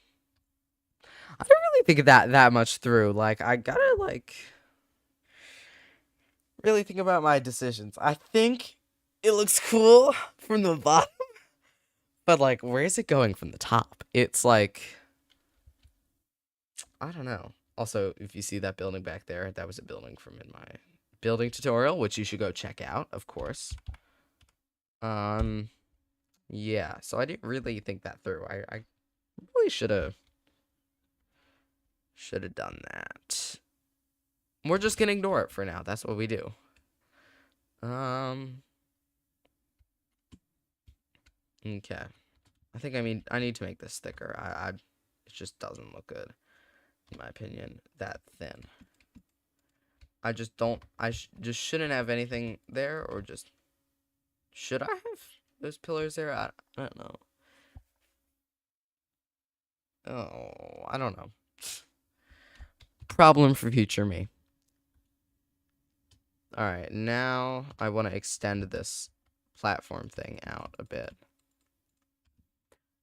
[SPEAKER 1] I don't really think that much through. Like I gotta like really think about my decisions. I think it looks cool from the bottom, but like where is it going from the top? It's like I don't know. Also, if you see that building back there, that was a building from in my building tutorial, which you should go check out, of course. Yeah, so I didn't really think that through. I really should have done that. We're just gonna ignore it for now. That's what we do. Okay. I think I need to make this thicker. It just doesn't look good, in my opinion. That thin. I just don't. Just shouldn't have anything there, or just should I have those pillars there? I don't know. Oh, I don't know. Problem for future me. All right, now I want to extend this platform thing out a bit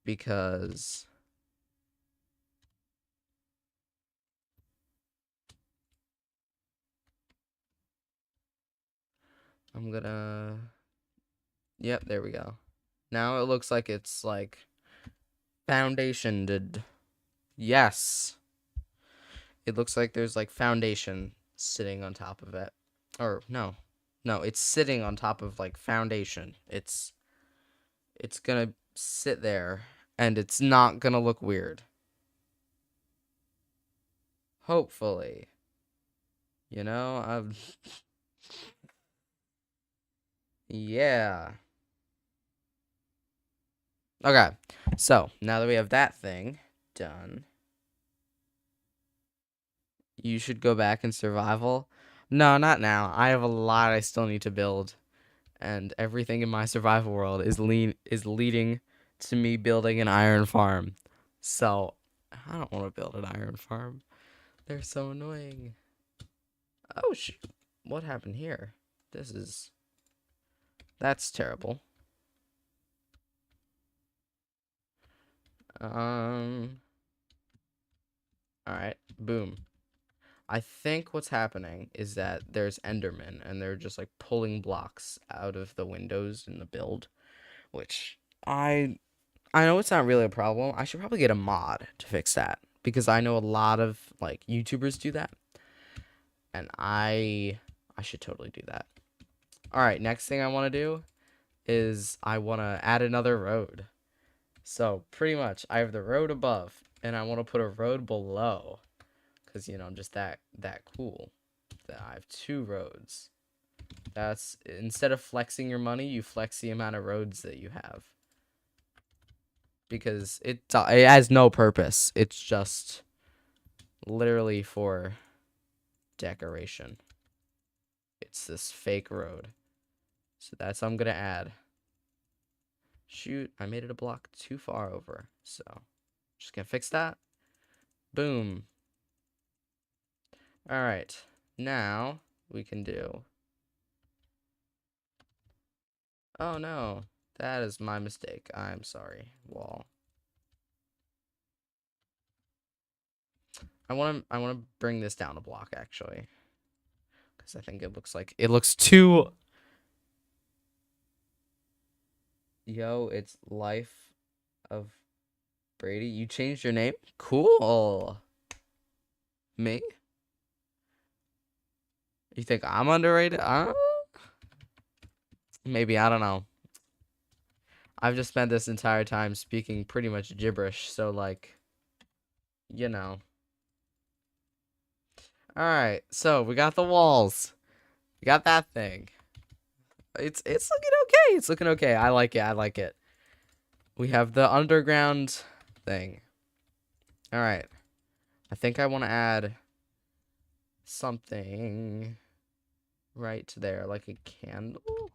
[SPEAKER 1] because I'm gonna. Yep, there we go. Now it looks like it's like foundationed. Yes. It looks like there's like foundation sitting on top of it. Or no. No, it's sitting on top of like foundation. It's gonna sit there and it's not gonna look weird. Hopefully. You know, yeah. Okay. So, now that we have that thing done, you should go back in survival. No, not now. I have a lot I still need to build, and everything in my survival world is leading to me building an iron farm. So, I don't want to build an iron farm. They're so annoying. Oh shoot. What happened here? That's terrible. Alright, boom. I think what's happening is that there's Endermen and they're just like pulling blocks out of the windows in the build, which I know it's not really a problem. I should probably get a mod to fix that because I know a lot of like YouTubers do that, and I should totally do that. All right, next thing I want to do is I want to add another road. So pretty much I have the road above and I want to put a road below because you know I'm just that cool that I have two roads. That's instead of flexing your money, you flex the amount of roads that you have. Because it has no purpose. It's just literally for decoration. It's this fake road. So that's what I'm going to add. Shoot, I made it a block too far over. So just going to fix that. Boom. All right. Now we can do. Oh no. That is my mistake. I'm sorry. Wall. I want to bring this down a block actually. Cuz I think it looks too. Yo, it's Life of Brady. You changed your name? Cool. Me? You think I'm underrated? Maybe, I don't know. I've just spent this entire time speaking pretty much gibberish, so like, you know. Alright, so we got the walls. We got that thing. It's looking okay. It's looking okay. I like it. I like it. We have the underground thing. Alright. I think I want to add something right there, like a candle.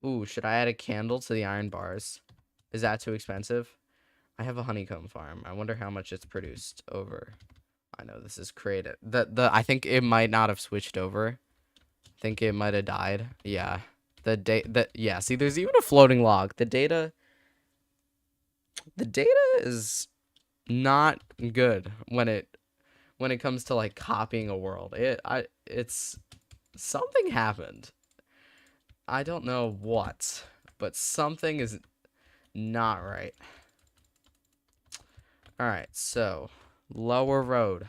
[SPEAKER 1] Ooh, should I add a candle to the iron bars? Is that too expensive? I have a honeycomb farm. I wonder how much it's produced over. I know this is creative. I think it might not have switched over. I think it might have died. Yeah. Yeah, see there's even a floating log. The data is not good when it comes to like copying a world. It's something happened. I don't know what, but something is not right. All right, so lower road.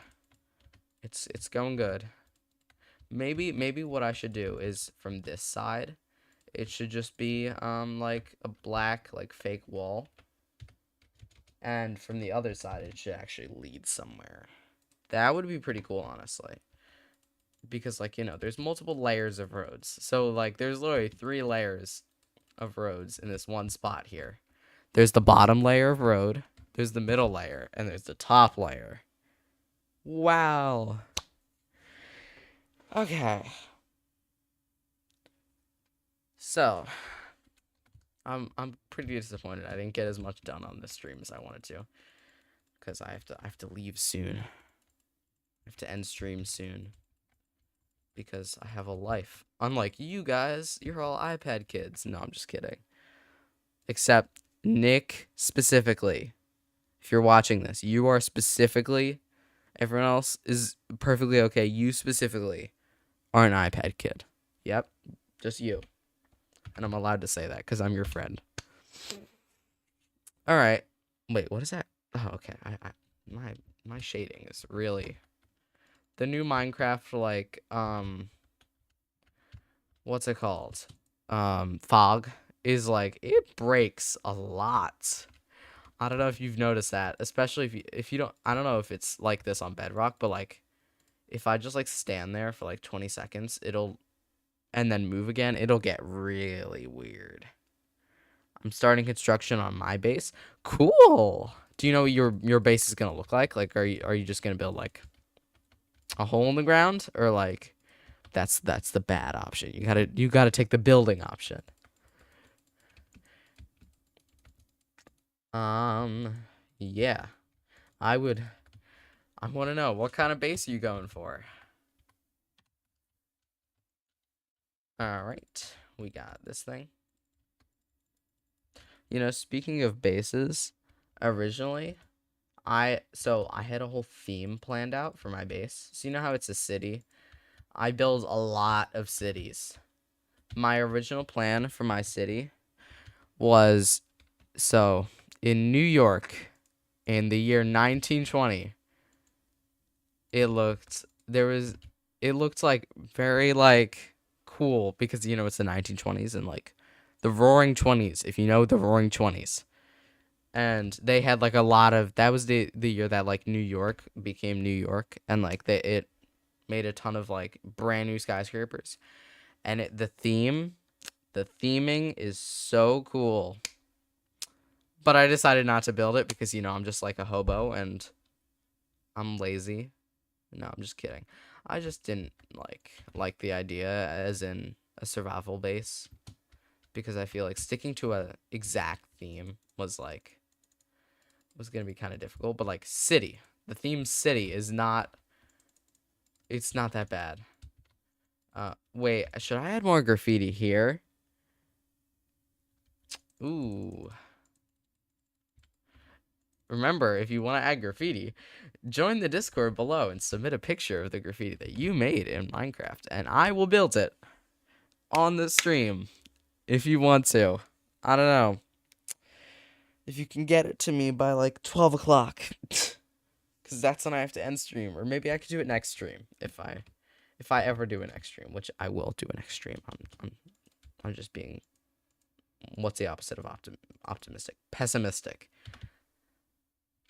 [SPEAKER 1] It's going good. Maybe what I should do is from this side, it should just be like a black like fake wall. And from the other side, it should actually lead somewhere. That would be pretty cool, honestly. Because, like, you know, there's multiple layers of roads. So, like, there's literally 3 layers of roads in this one spot here. There's the bottom layer of road, there's the middle layer, and there's the top layer. Wow. Okay. So, I'm pretty disappointed. I didn't get as much done on this stream as I wanted to, because I have to leave soon. I have to end stream soon because I have a life. Unlike you guys, you're all iPad kids. No, I'm just kidding. Except Nick specifically. If you're watching this, you are specifically. Everyone else is perfectly okay. You specifically are an iPad kid. Yep, just you. And I'm allowed to say that because I'm your friend. All right. Wait, what is that? Oh, okay. My shading is really the new Minecraft, like, what's it called? Fog is like, it breaks a lot. I don't know if you've noticed that, especially if you don't. I don't know if it's like this on Bedrock, but like if I just like stand there for like 20 seconds, and then move again, it'll get really weird. I'm starting construction on my base. Cool. Do you know what your base is gonna look like? Like, are you just gonna build like a hole in the ground, or like that's the bad option? You gotta take the building option. Yeah, I want to know, what kind of base are you going for? All right, we got this thing. You know, speaking of bases, originally, I had a whole theme planned out for my base. So you know how it's a city? I build a lot of cities. My original plan for my city was, so in New York in the year 1920, it looked like very like cool because you know it's the 1920s and like the Roaring 20s, if you know the Roaring 20s. And they had like a lot of, that was the year that like New York became New York, and like it made a ton of like brand new skyscrapers. And the theming is so cool. But I decided not to build it because, you know, I'm just like a hobo and I'm lazy. No, I'm just kidding. I just didn't like the idea as in a survival base, because I feel like sticking to a exact theme was gonna be kind of difficult. But like city, the theme city is not, it's not that bad. Wait, should I add more graffiti here? Ooh. Remember, if you want to add graffiti, join the Discord below and submit a picture of the graffiti that you made in Minecraft, and I will build it on the stream if you want to. I don't know. If you can get it to me by like 12 o'clock. Because that's when I have to end stream. Or maybe I could do it next stream if I ever do a next stream, which I will do a next stream. I'm just being, what's the opposite of optimistic? Pessimistic.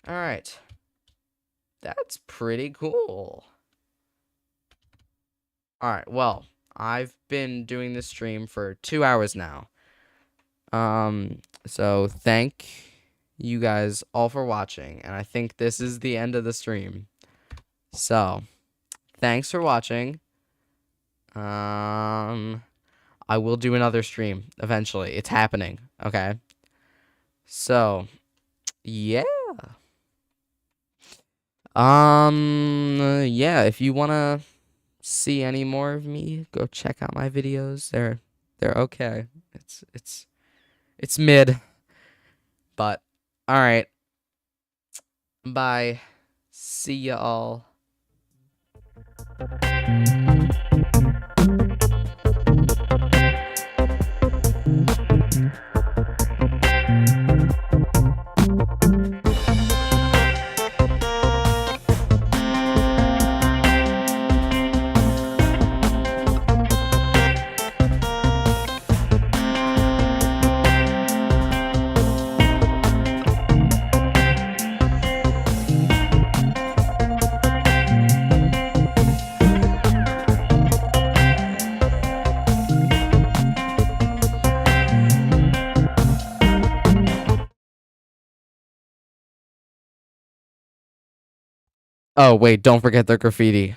[SPEAKER 1] All right. That's pretty cool. All right. Well, I've been doing this stream for 2 hours now. So thank you guys all for watching, and I think this is the end of the stream. So, thanks for watching. I will do another stream eventually. It's happening, okay? So, yeah. Yeah, if you want to see any more of me, go check out my videos. They're okay. It's mid. But all right. Bye. See ya all. Oh, wait, don't forget the graffiti.